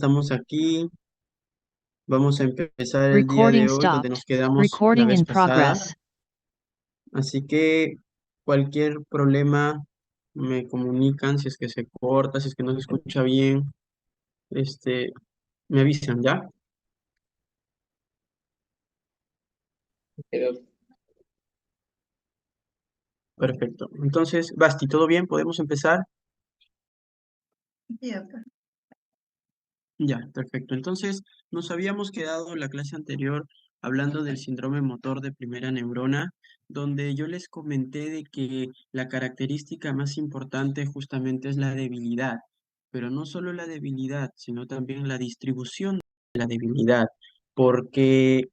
estamos aquí. Vamos a empezar el día Recording de hoy donde stopped. nos quedamos la Recording vez in pasada. progress. Así que cualquier problema me comunican, si es que se corta, si es que no se escucha bien, este, me avisan, ¿ya? Pero- Perfecto. Entonces, Basti, ¿todo bien? ¿Podemos empezar? Ya, perfecto. Entonces, nos habíamos quedado en la clase anterior hablando del síndrome motor de primera neurona, donde yo les comenté de que la característica más importante justamente es la debilidad, pero no solo la debilidad, sino también la distribución de la debilidad, porque,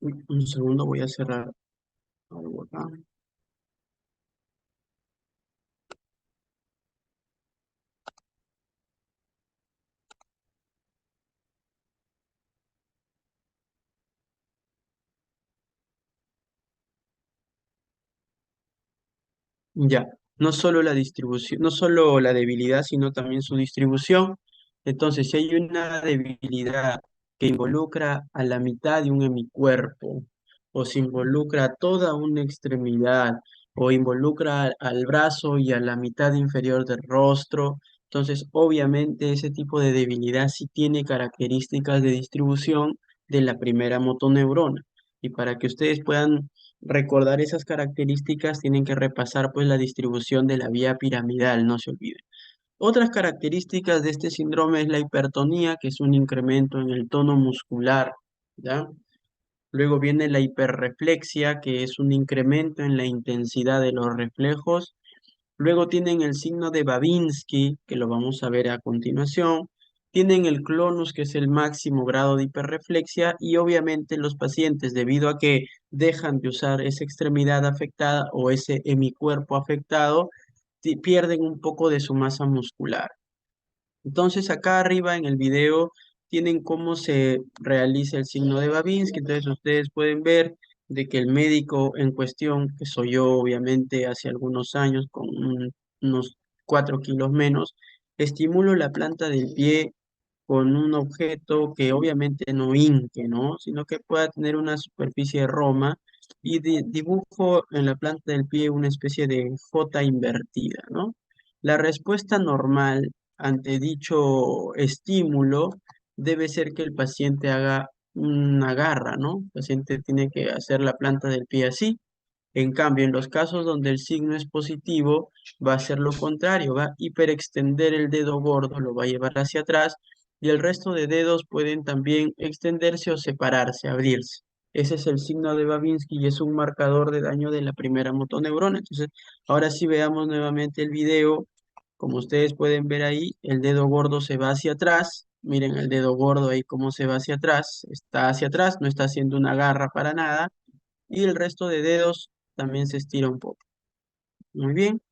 un segundo, voy a cerrar algo acá. Ya, no solo la distribución, no solo la debilidad, sino también su distribución. Entonces, si hay una debilidad que involucra a la mitad de un hemicuerpo, o se involucra a toda una extremidad, o involucra al brazo y a la mitad inferior del rostro, entonces obviamente ese tipo de debilidad sí tiene características de distribución de la primera motoneurona. Y para que ustedes puedan recordar esas características, tienen que repasar pues la distribución de la vía piramidal, no se olviden. Otras características de este síndrome es la hipertonía, que es un incremento en el tono muscular, ¿ya? Luego viene la hiperreflexia, que es un incremento en la intensidad de los reflejos. Luego tienen el signo de Babinski, que lo vamos a ver a continuación. Tienen el clonus, que es el máximo grado de hiperreflexia, y obviamente los pacientes, debido a que dejan de usar esa extremidad afectada o ese hemicuerpo afectado, pierden un poco de su masa muscular. Entonces acá arriba en el video tienen cómo se realiza el signo de Babinski, entonces ustedes pueden ver de que el médico en cuestión, que soy yo obviamente hace algunos años con unos 4 kilos menos, estimulo la planta del pie con un objeto que obviamente no hinque, ¿no? Sino que pueda tener una superficie de Roma y dibujo en la planta del pie una especie de J invertida, ¿no? La respuesta normal ante dicho estímulo debe ser que el paciente haga una garra, ¿no? El paciente tiene que hacer la planta del pie así. En cambio, en los casos donde el signo es positivo, va a ser lo contrario, va a hiperextender el dedo gordo, lo va a llevar hacia atrás y el resto de dedos pueden también extenderse o separarse, abrirse. Ese es el signo de Babinski y es un marcador de daño de la primera motoneurona. Entonces, ahora sí veamos nuevamente el video. Como ustedes pueden ver ahí, el dedo gordo se va hacia atrás. Miren el dedo gordo ahí cómo se va hacia atrás. Está hacia atrás, no está haciendo una garra para nada. Y el resto de dedos también se estira un poco. Muy bien.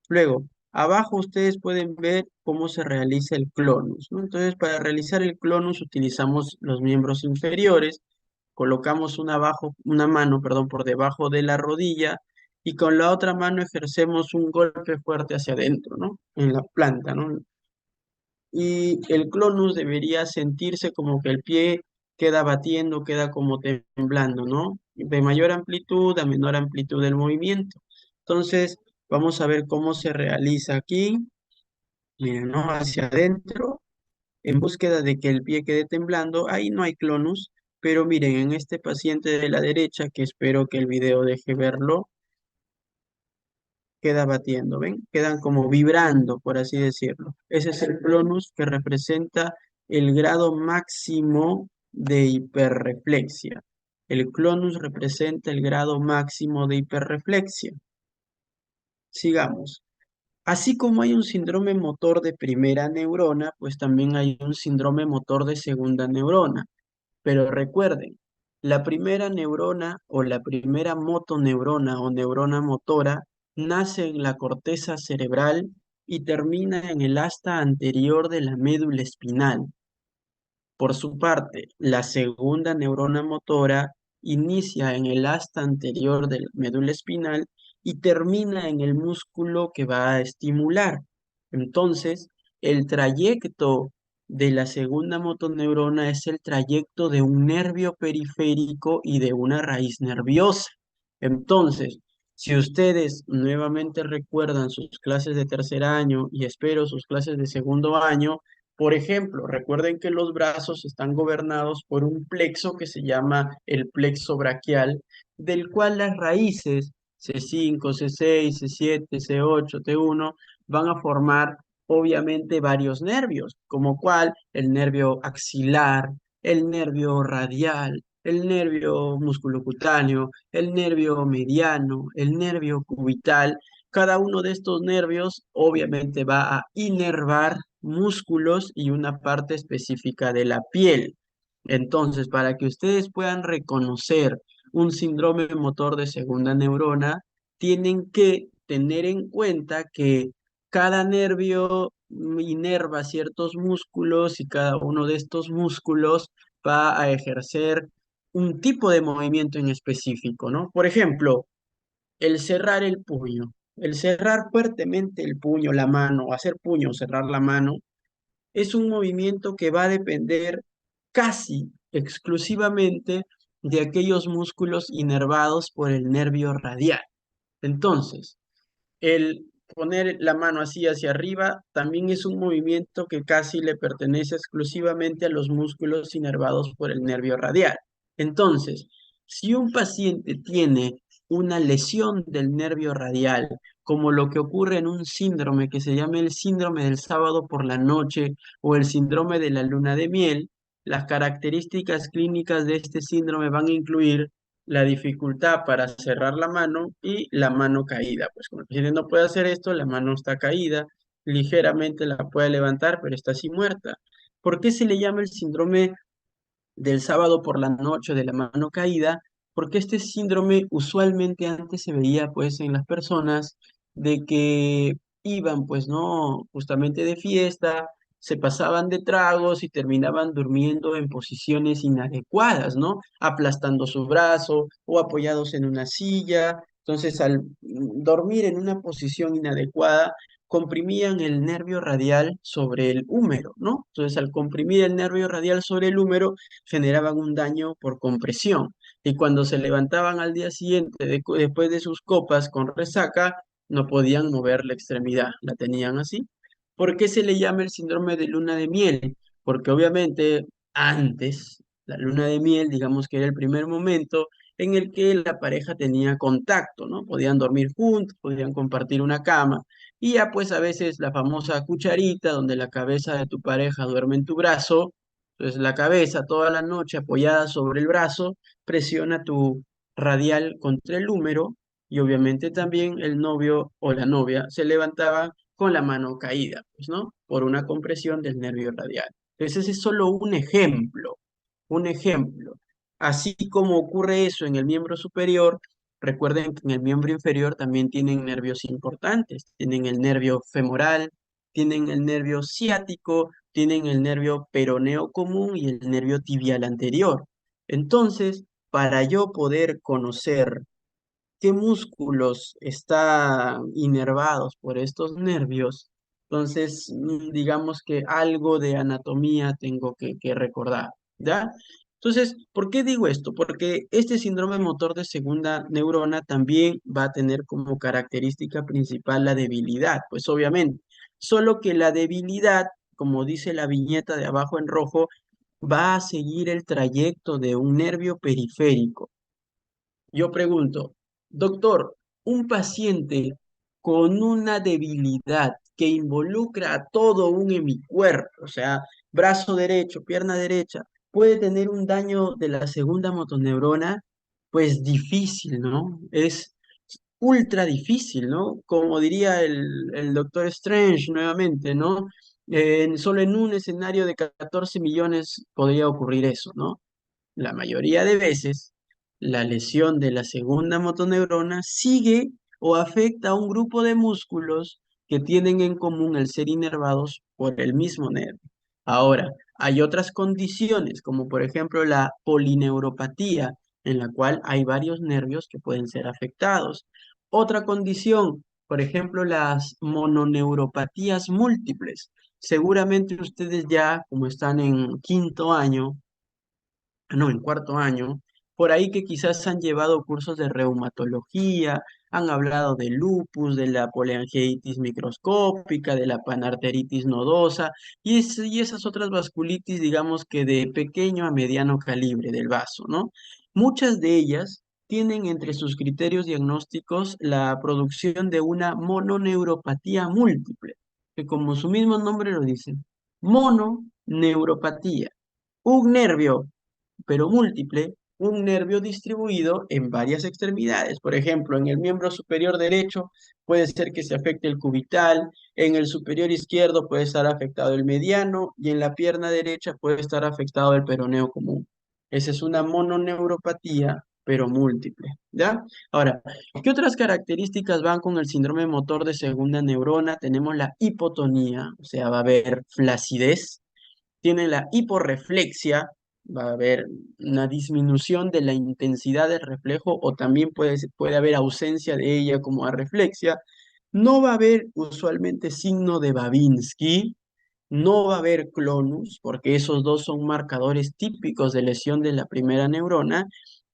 Luego, abajo ustedes pueden ver cómo se realiza el clonus, ¿no? Entonces, para realizar el clonus utilizamos los miembros inferiores, colocamos una mano, perdón, por debajo de la rodilla y con la otra mano ejercemos un golpe fuerte hacia adentro, ¿no? En la planta, ¿no? Y el clonus debería sentirse como que el pie queda batiendo, queda como temblando, ¿no? De mayor amplitud a menor amplitud del movimiento. Entonces, vamos a ver cómo se realiza aquí. Miren, ¿no? Hacia adentro, en búsqueda de que el pie quede temblando. Ahí no hay clonus, pero miren, en este paciente de la derecha, que espero que el video deje verlo, queda batiendo, ¿ven? Quedan como vibrando, por así decirlo. Ese es el clonus que representa el grado máximo de hiperreflexia. El clonus representa el grado máximo de hiperreflexia. Sigamos. Así como hay un síndrome motor de primera neurona, pues también hay un síndrome motor de segunda neurona. Pero recuerden, la primera neurona o la primera motoneurona o neurona motora nace en la corteza cerebral y termina en el asta anterior de la médula espinal. Por su parte, la segunda neurona motora inicia en el asta anterior de la médula espinal y termina en el músculo que va a estimular. Entonces, el trayecto de la segunda motoneurona es el trayecto de un nervio periférico y de una raíz nerviosa. Entonces, si ustedes nuevamente recuerdan sus clases de tercer año y espero sus clases de segundo año, por ejemplo, recuerden que los brazos están gobernados por un plexo que se llama el plexo braquial, del cual las raíces C5, C6, C7, C8, T1 van a formar obviamente varios nervios, como cual el nervio axilar, el nervio radial, el nervio musculocutáneo, el nervio mediano, el nervio cubital. Cada uno de estos nervios obviamente va a inervar músculos y una parte específica de la piel. Entonces, para que ustedes puedan reconocer un síndrome motor de segunda neurona, tienen que tener en cuenta que cada nervio inerva ciertos músculos y cada uno de estos músculos va a ejercer un tipo de movimiento en específico, ¿no? Por ejemplo, el cerrar el puño, el cerrar fuertemente el puño, la mano, hacer puño, cerrar la mano, es un movimiento que va a depender casi exclusivamente de aquellos músculos inervados por el nervio radial. Entonces, el poner la mano así hacia arriba también es un movimiento que casi le pertenece exclusivamente a los músculos inervados por el nervio radial. Entonces, si un paciente tiene una lesión del nervio radial, como lo que ocurre en un síndrome que se llama el síndrome del sábado por la noche o el síndrome de la luna de miel, las características clínicas de este síndrome van a incluir la dificultad para cerrar la mano y la mano caída. Pues como el paciente no puede hacer esto, la mano está caída, ligeramente la puede levantar, pero está así muerta. ¿Por qué se le llama el síndrome del sábado por la noche de la mano caída? Porque este síndrome usualmente antes se veía pues en las personas de que iban pues no justamente de fiesta, se pasaban de tragos y terminaban durmiendo en posiciones inadecuadas, ¿no? Aplastando su brazo o apoyados en una silla. Entonces, al dormir en una posición inadecuada, comprimían el nervio radial sobre el húmero, ¿no? Entonces, al comprimir el nervio radial sobre el húmero, generaban un daño por compresión. Y cuando se levantaban al día siguiente, después de sus copas con resaca, no podían mover la extremidad, la tenían así. ¿Por qué se le llama el síndrome de luna de miel? Porque obviamente antes, la luna de miel, digamos que era el primer momento en el que la pareja tenía contacto, ¿no? Podían dormir juntos, podían compartir una cama. Y ya pues a veces la famosa cucharita donde la cabeza de tu pareja duerme en tu brazo, entonces la cabeza toda la noche apoyada sobre el brazo presiona tu radial contra el húmero y obviamente también el novio o la novia se levantaba con la mano caída, pues, ¿no? Por una compresión del nervio radial. Entonces ese es solo un ejemplo, un ejemplo. Así como ocurre eso en el miembro superior, recuerden que en el miembro inferior también tienen nervios importantes. Tienen el nervio femoral, tienen el nervio ciático, tienen el nervio peroneo común y el nervio tibial anterior. Entonces, para yo poder conocer qué músculos están inervados por estos nervios, entonces digamos que algo de anatomía tengo que recordar, ¿ya? Entonces, ¿por qué digo esto? Porque este síndrome motor de segunda neurona también va a tener como característica principal la debilidad, pues obviamente, solo que la debilidad, como dice la viñeta de abajo en rojo, va a seguir el trayecto de un nervio periférico. Yo pregunto, doctor, un paciente con una debilidad que involucra a todo un hemicuerpo, o sea, brazo derecho, pierna derecha, ¿puede tener un daño de la segunda motoneurona? Pues difícil, ¿no? Es ultra difícil, ¿no? Como diría el doctor Strange nuevamente, ¿no? Solo en un escenario de 14 millones podría ocurrir eso, ¿no? La mayoría de veces, la lesión de la segunda motoneurona sigue o afecta a un grupo de músculos que tienen en común el ser inervados por el mismo nervio. Ahora, hay otras condiciones, como por ejemplo la polineuropatía, en la cual hay varios nervios que pueden ser afectados. Otra condición, por ejemplo, las mononeuropatías múltiples. seguramente ustedes ya, como están en quinto año, no, en cuarto año, por ahí que quizás han llevado cursos de reumatología, han hablado del lupus, de la poliangiitis microscópica, de la panarteritis nodosa y esas otras vasculitis, digamos que de pequeño a mediano calibre del vaso, ¿no? Muchas de ellas tienen entre sus criterios diagnósticos la producción de una mononeuropatía múltiple, que como su mismo nombre lo dice, mononeuropatía. Un nervio pero múltiple, un nervio distribuido en varias extremidades. Por ejemplo, en el miembro superior derecho puede ser que se afecte el cubital, en el superior izquierdo puede estar afectado el mediano y en la pierna derecha puede estar afectado el peroneo común. Esa es una mononeuropatía, pero múltiple, ¿ya? Ahora, ¿qué otras características van con el síndrome motor de segunda neurona? Tenemos la hipotonía, o sea, va a haber flacidez, tiene la hiporreflexia, va a haber una disminución de la intensidad del reflejo o también puede haber ausencia de ella como arreflexia. No va a haber usualmente signo de Babinski, no va a haber clonus, porque esos dos son marcadores típicos de lesión de la primera neurona.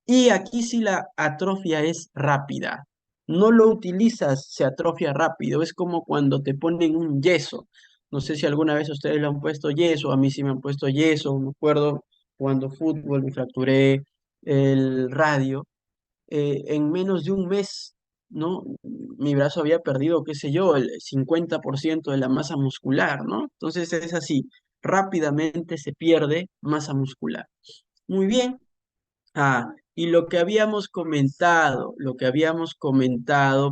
Y aquí sí la atrofia es rápida. No lo utilizas, se atrofia rápido. Es como cuando te ponen un yeso. No sé si alguna vez ustedes le han puesto yeso, a mí sí me han puesto yeso. Me acuerdo cuando fútbol me fracturé el radio en menos de un mes, ¿no? Mi brazo había perdido, qué sé yo, el 50% de la masa muscular, ¿no? Entonces es así, rápidamente se pierde masa muscular. Muy bien. Y lo que habíamos comentado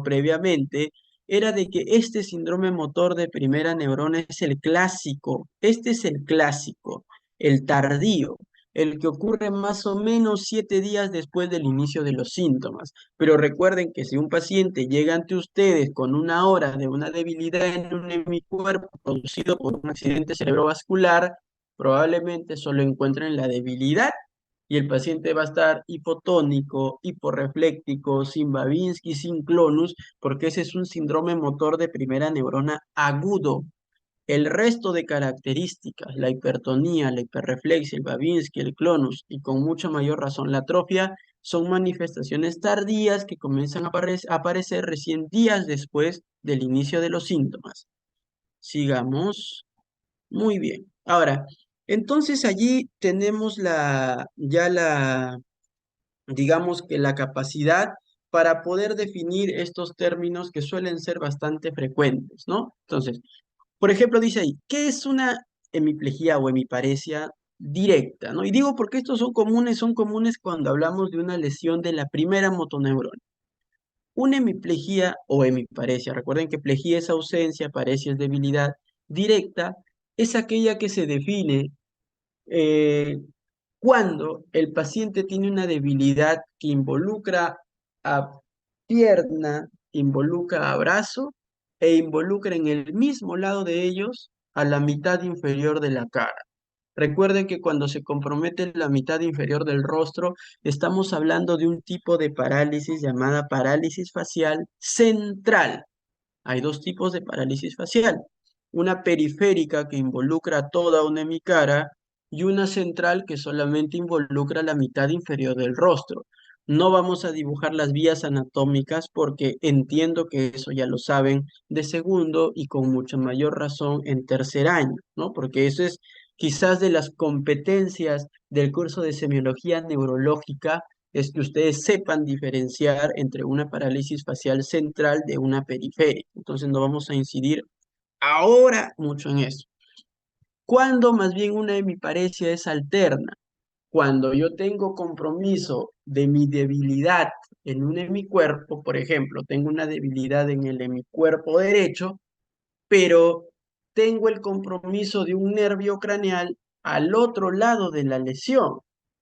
previamente, era de que este síndrome motor de primera neurona es el clásico, este es el clásico, el tardío, el que ocurre más o menos 7 días después del inicio de los síntomas. Pero recuerden que si un paciente llega ante ustedes con una hora de una debilidad en un hemicuerpo producido por un accidente cerebrovascular, probablemente solo encuentren la debilidad y el paciente va a estar hipotónico, hiporrefléctico, sin Babinski, sin clonus, porque ese es un síndrome motor de primera neurona agudo. El resto de características, la hipertonía, la hiperreflexia, el Babinski, el clonus y con mucha mayor razón la atrofia, son manifestaciones tardías que comienzan a aparecer recién días después del inicio de los síntomas. Sigamos. Muy bien. Ahora, entonces allí tenemos digamos que la capacidad para poder definir estos términos que suelen ser bastante frecuentes, ¿no? Entonces, por ejemplo, dice ahí, ¿qué es una hemiplegia o hemiparesia directa? ¿No? Y digo porque estos son comunes cuando hablamos de una lesión de la primera motoneurona. Una hemiplegia o hemiparesia, recuerden que plejía es ausencia, paresia es debilidad, directa es aquella que se define eh, cuando el paciente tiene una debilidad que involucra a pierna, involucra a brazo e involucra en el mismo lado de ellos a la mitad inferior de la cara. Recuerden que cuando se compromete la mitad inferior del rostro, estamos hablando de un tipo de parálisis llamada parálisis facial central. Hay dos tipos de parálisis facial, una periférica que involucra toda una hemicara y una central que solamente involucra la mitad inferior del rostro. No vamos a dibujar las vías anatómicas porque entiendo que eso ya lo saben de segundo y con mucha mayor razón en tercer año, ¿no? Porque eso es quizás de las competencias del curso de semiología neurológica es que ustedes sepan diferenciar entre una parálisis facial central de una periférica. Entonces no vamos a incidir ahora mucho en eso. Cuando más bien una hemiparesia es alterna, cuando yo tengo compromiso de mi debilidad en un hemicuerpo, por ejemplo, tengo una debilidad en el hemicuerpo derecho, pero tengo el compromiso de un nervio craneal al otro lado de la lesión.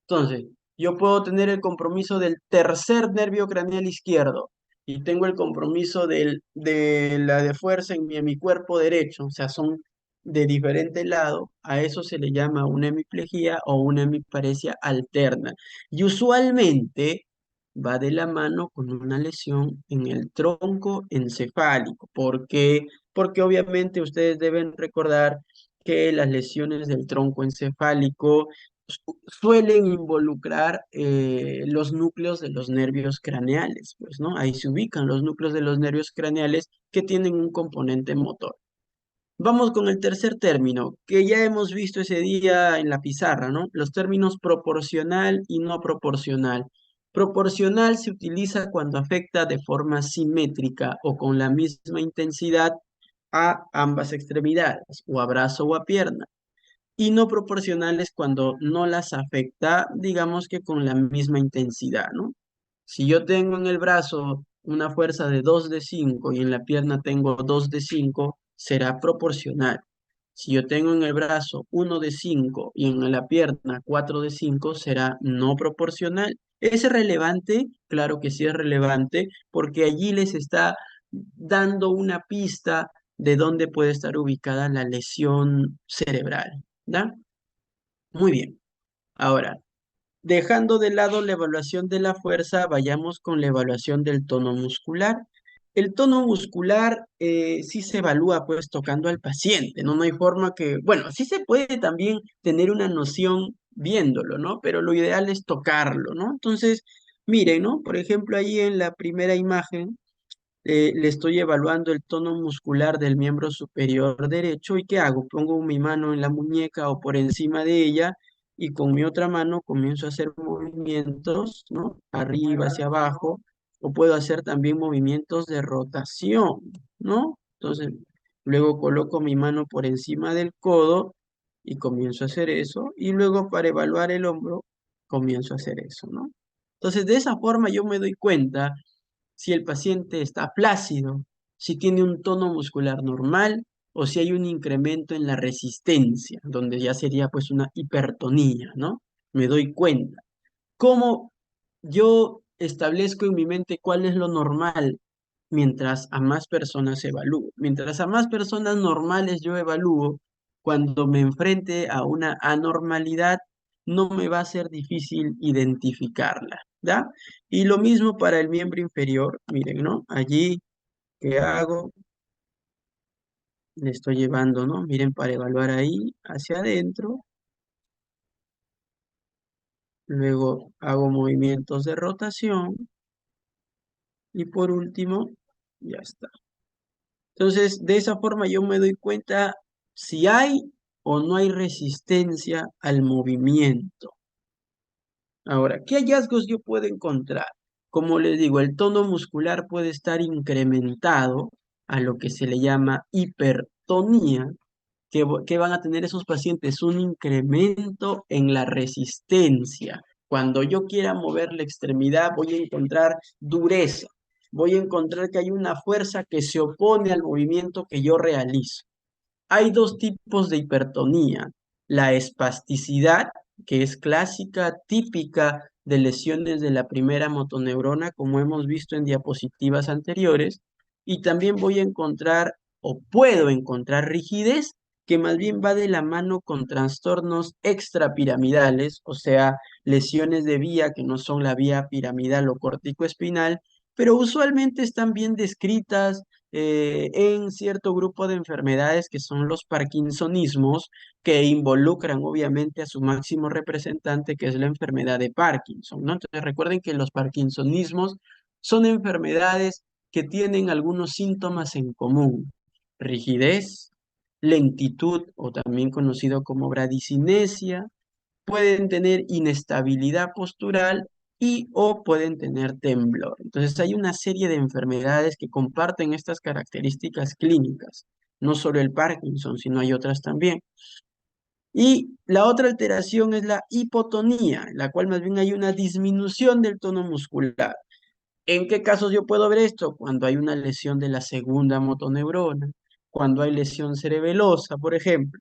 Entonces, yo puedo tener el compromiso del tercer nervio craneal izquierdo y tengo el compromiso de la de fuerza en mi cuerpo derecho, o sea, son de diferente lado, a eso se le llama una hemiplegia o una hemiparesia alterna. Y usualmente va de la mano con una lesión en el tronco encefálico. ¿Por qué? porque obviamente ustedes deben recordar que las lesiones del tronco encefálico suelen involucrar los núcleos de los nervios craneales, pues, ¿no? Ahí se ubican los núcleos de los nervios craneales que tienen un componente motor. Vamos con el tercer término, que ya hemos visto ese día en la pizarra, ¿no? Los términos proporcional y no proporcional. Proporcional se utiliza cuando afecta de forma simétrica o con la misma intensidad a ambas extremidades, o a brazo o a pierna, y no proporcionales cuando no las afecta, digamos que con la misma intensidad, ¿no? Si yo tengo en el brazo una fuerza de 2 de 5 y en la pierna tengo 2 de 5, será proporcional. Si yo tengo en el brazo 1 de 5 y en la pierna 4 de 5, será no proporcional. ¿Es relevante? Claro que sí es relevante, porque allí les está dando una pista de dónde puede estar ubicada la lesión cerebral. ¿Da? Muy bien. Ahora, dejando de lado la evaluación de la fuerza, vayamos con la evaluación del tono muscular. El tono muscular sí se evalúa pues tocando al paciente, ¿no? No hay forma que, bueno, sí se puede también tener una noción viéndolo, ¿no? Pero lo ideal es tocarlo, ¿no? Entonces, miren, ¿no? Por ejemplo, ahí en la primera imagen le estoy evaluando el tono muscular del miembro superior derecho. ¿Y qué hago? Pongo mi mano en la muñeca o por encima de ella y con mi otra mano comienzo a hacer movimientos, ¿no? Arriba, hacia abajo, o puedo hacer también movimientos de rotación, ¿no? Entonces, luego coloco mi mano por encima del codo y comienzo a hacer eso, y luego para evaluar el hombro, comienzo a hacer eso, ¿no? Entonces, de esa forma yo me doy cuenta si el paciente está flácido, si tiene un tono muscular normal o si hay un incremento en la resistencia, donde ya sería pues una hipertonía, ¿no? Me doy cuenta. ¿Cómo yo establezco en mi mente cuál es lo normal mientras a más personas evalúo? Mientras a más personas normales yo evalúo, cuando me enfrente a una anormalidad, no me va a ser difícil identificarla, ¿ya? Y lo mismo para el miembro inferior, miren, ¿no? Allí, ¿qué hago? Le estoy llevando, ¿no? Miren, para evaluar ahí, hacia adentro, luego hago movimientos de rotación, y por último, ya está. Entonces, de esa forma yo me doy cuenta si hay o no hay resistencia al movimiento. Ahora, ¿qué hallazgos yo puedo encontrar? Como les digo, el tono muscular puede estar incrementado a lo que se le llama hipertonía, que van a tener esos pacientes un incremento en la resistencia. Cuando yo quiera mover la extremidad, voy a encontrar dureza, voy a encontrar que hay una fuerza que se opone al movimiento que yo realizo. Hay dos tipos de hipertonía: la espasticidad, que es clásica, típica de lesiones de la primera motoneurona, como hemos visto en diapositivas anteriores, y también voy a encontrar o puedo encontrar rigidez, que más bien va de la mano con trastornos extrapiramidales, o sea, lesiones de vía que no son la vía piramidal o corticoespinal, pero usualmente están bien descritas en cierto grupo de enfermedades que son los parkinsonismos, que involucran obviamente a su máximo representante, que es la enfermedad de Parkinson, ¿no? Entonces recuerden que los parkinsonismos son enfermedades que tienen algunos síntomas en común: rigidez, lentitud o también conocido como bradicinesia, pueden tener inestabilidad postural y o pueden tener temblor. Entonces hay una serie de enfermedades que comparten estas características clínicas, no solo el Parkinson, sino hay otras también. Y la otra alteración es la hipotonía, en la cual más bien hay una disminución del tono muscular. ¿En qué casos yo puedo ver esto? Cuando hay una lesión de la segunda motoneurona, cuando hay lesión cerebelosa, por ejemplo.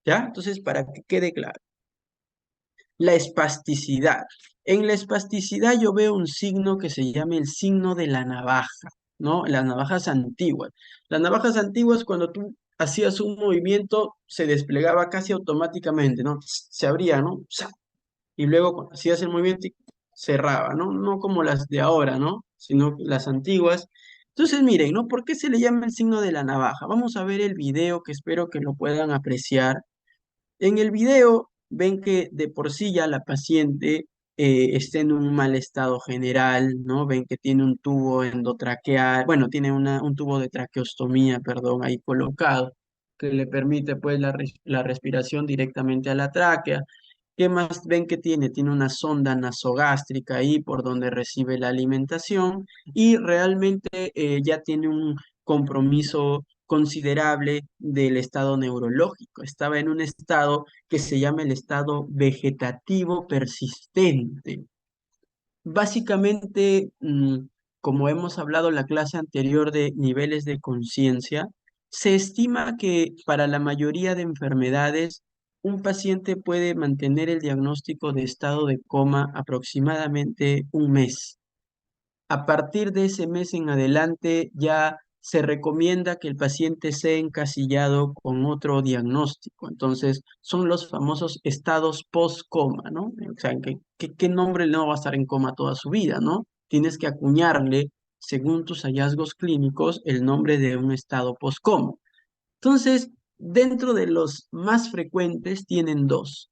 ¿Ya? Entonces, para que quede claro. La espasticidad. En la espasticidad yo veo un signo que se llama el signo de la navaja, ¿no? Las navajas antiguas. Las navajas antiguas, cuando tú hacías un movimiento, se desplegaba casi automáticamente, ¿no? Se abría, ¿no? Y luego cuando hacías el movimiento, cerraba, ¿no? No como las de ahora, ¿no? Sino las antiguas, Entonces, miren, ¿no? ¿Por qué se le llama el signo de la navaja? Vamos a ver el video que espero que lo puedan apreciar. En el video ven que de por sí ya la paciente está en un mal estado general, ¿no? Ven que tiene un tubo endotraqueal, bueno, tiene un tubo de traqueostomía, perdón, ahí colocado, que le permite pues la respiración directamente a la tráquea. ¿Qué más ven que tiene? Tiene una sonda nasogástrica ahí por donde recibe la alimentación y realmente ya tiene un compromiso considerable del estado neurológico. Estaba en un estado que se llama el estado vegetativo persistente. Básicamente, como hemos hablado en la clase anterior de niveles de conciencia, se estima que para la mayoría de enfermedades, un paciente puede mantener el diagnóstico de estado de coma aproximadamente un mes. A partir de ese mes en adelante ya se recomienda que el paciente sea encasillado con otro diagnóstico. Entonces, son los famosos estados post-coma, ¿no? O sea, ¿qué nombre no va a estar en coma toda su vida, ¿no? Tienes que acuñarle, según tus hallazgos clínicos, el nombre de un estado post-coma. Entonces, dentro de los más frecuentes tienen dos.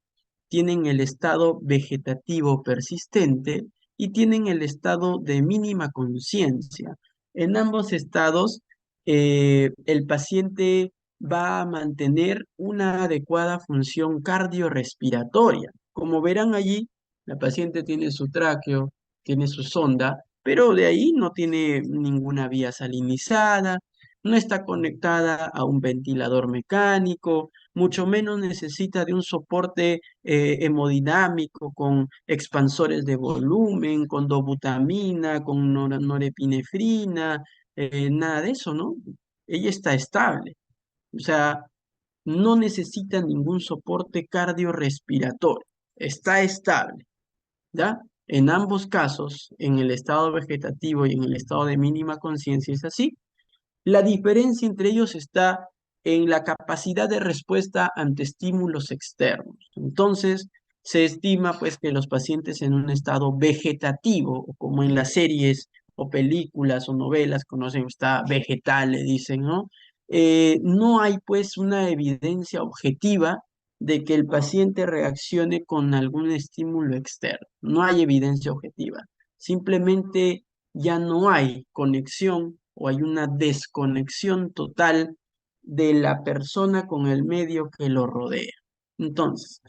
Tienen el estado vegetativo persistente y tienen el estado de mínima conciencia. En ambos estados, el paciente va a mantener una adecuada función cardiorrespiratoria. Como verán allí, la paciente tiene su tráqueo, tiene su sonda, pero de ahí no tiene ninguna vía salinizada, no está conectada a un ventilador mecánico, mucho menos necesita de un soporte hemodinámico con expansores de volumen, con dobutamina, con norepinefrina, nada de eso, ¿no? Ella está estable, o sea, no necesita ningún soporte cardiorrespiratorio, está estable, ¿ya? En ambos casos, en el estado vegetativo y en el estado de mínima conciencia es así. La diferencia entre ellos está en la capacidad de respuesta ante estímulos externos. Entonces, se estima pues que los pacientes en un estado vegetativo, o como en las series o películas o novelas conocen, está vegetal, le dicen, ¿no? No hay pues una evidencia objetiva de que el paciente reaccione con algún estímulo externo. No hay evidencia objetiva. Simplemente ya no hay conexión o hay una desconexión total de la persona con el medio que lo rodea. Entonces,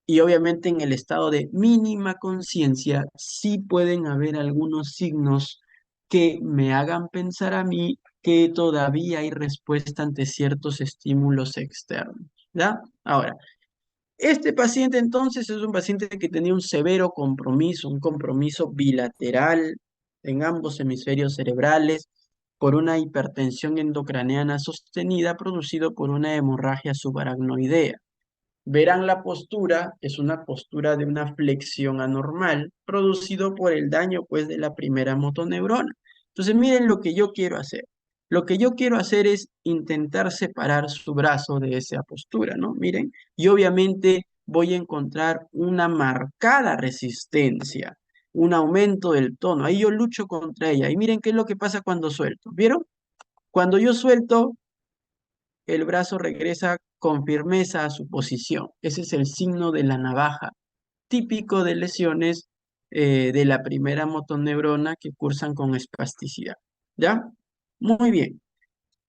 y obviamente en el estado de mínima conciencia sí pueden haber algunos signos que me hagan pensar a mí que todavía hay respuesta ante ciertos estímulos externos. ¿Ya? Ahora, este paciente entonces es un paciente que tenía un severo compromiso, un compromiso bilateral en ambos hemisferios cerebrales por una hipertensión endocraneana sostenida producido por una hemorragia subaracnoidea. Verán la postura, es una postura de una flexión anormal producido por el daño pues de la primera motoneurona. Entonces miren lo que yo quiero hacer. Lo que yo quiero hacer es intentar separar su brazo de esa postura, ¿no? Miren, y obviamente voy a encontrar una marcada resistencia, un aumento del tono. Ahí yo lucho contra ella. Y miren qué es lo que pasa cuando suelto. ¿Vieron? Cuando yo suelto, el brazo regresa con firmeza a su posición. Ese es el signo de la navaja, típico de lesiones de la primera motoneurona que cursan con espasticidad. ¿Ya? Muy bien.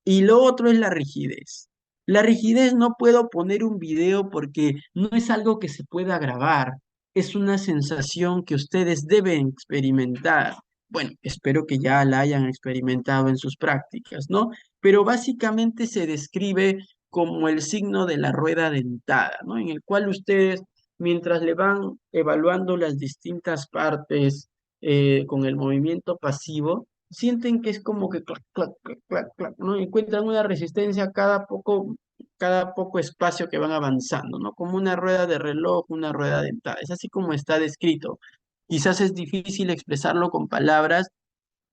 Y lo otro es la rigidez. La rigidez no puedo poner un video porque no es algo que se pueda grabar. Es una sensación que ustedes deben experimentar. Bueno, espero que ya la hayan experimentado en sus prácticas, ¿no? Pero básicamente se describe como el signo de la rueda dentada, ¿no? En el cual ustedes, mientras le van evaluando las distintas partes con el movimiento pasivo, sienten que es como que clac, clac, clac, clac, clac, ¿no? Encuentran una resistencia cada poco espacio que van avanzando, ¿no? Como una rueda de reloj, una rueda dentada. Es así como está descrito. Quizás es difícil expresarlo con palabras,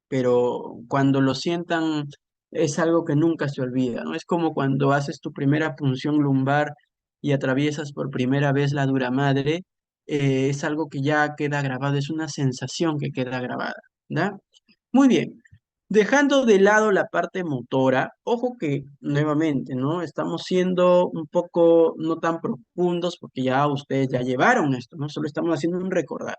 pero cuando lo sientan es algo que nunca se olvida, ¿no? Es como cuando haces tu primera punción lumbar y atraviesas por primera vez la dura madre, es algo que ya queda grabado, es una sensación que queda grabada, ¿da? Muy bien. Dejando de lado la parte motora, ojo que nuevamente, ¿no? Estamos siendo un poco no tan profundos porque ya ustedes ya llevaron esto, ¿no? Solo estamos haciendo un recordar.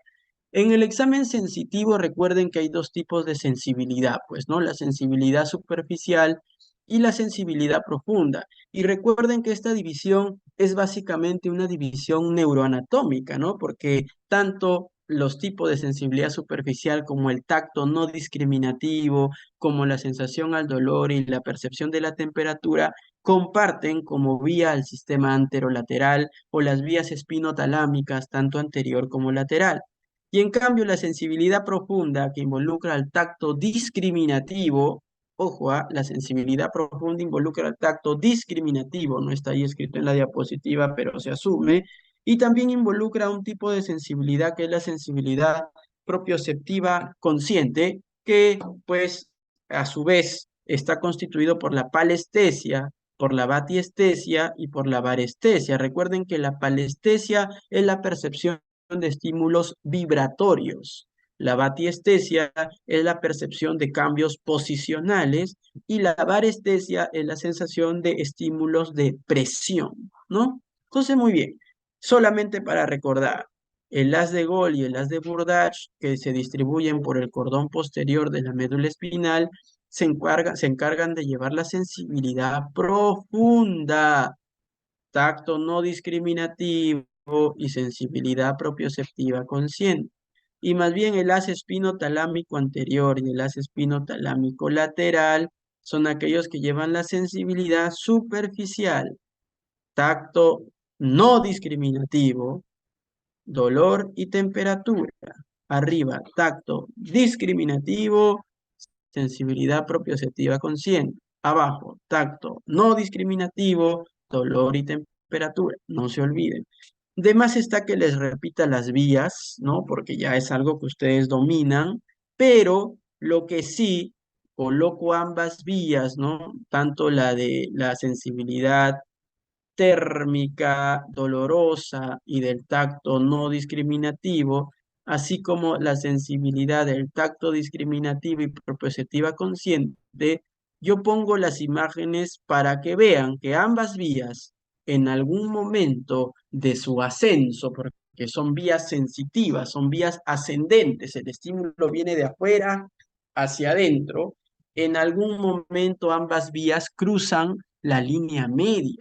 En el examen sensitivo recuerden que hay dos tipos de sensibilidad, pues, ¿no? La sensibilidad superficial y la sensibilidad profunda. Y recuerden que esta división es básicamente una división neuroanatómica, ¿no? Porque tanto los tipos de sensibilidad superficial como el tacto no discriminativo, como la sensación al dolor y la percepción de la temperatura, comparten como vía al sistema anterolateral o las vías espinotalámicas, tanto anterior como lateral. Y en cambio, la sensibilidad profunda que involucra al tacto discriminativo, ojo, la sensibilidad profunda involucra al tacto discriminativo, no está ahí escrito en la diapositiva, pero se asume, y también involucra un tipo de sensibilidad que es la sensibilidad propioceptiva consciente, que pues a su vez está constituido por la palestesia, por la batiestesia y por la varestesia. Recuerden que la palestesia es la percepción de estímulos vibratorios. La batiestesia es la percepción de cambios posicionales y la varestesia es la sensación de estímulos de presión, ¿no? Entonces, muy bien, solamente para recordar, el haz de Gol y el haz de Burdach, que se distribuyen por el cordón posterior de la médula espinal, se encargan de llevar la sensibilidad profunda, tacto no discriminativo y sensibilidad propioceptiva consciente. Y más bien el haz espinotalámico anterior y el haz espinotalámico lateral son aquellos que llevan la sensibilidad superficial, tacto no discriminativo, dolor y temperatura. Arriba, tacto discriminativo, sensibilidad propioceptiva consciente. Abajo, tacto no discriminativo, dolor y temperatura. No se olviden. De más está que les repita las vías, ¿no? Porque ya es algo que ustedes dominan, pero lo que sí, coloco ambas vías, ¿no? Tanto la de la sensibilidad térmica, dolorosa y del tacto no discriminativo, así como la sensibilidad del tacto discriminativo y propioceptiva consciente, yo pongo las imágenes para que vean que ambas vías en algún momento de su ascenso, porque son vías sensitivas, son vías ascendentes, el estímulo viene de afuera hacia adentro, en algún momento ambas vías cruzan la línea media.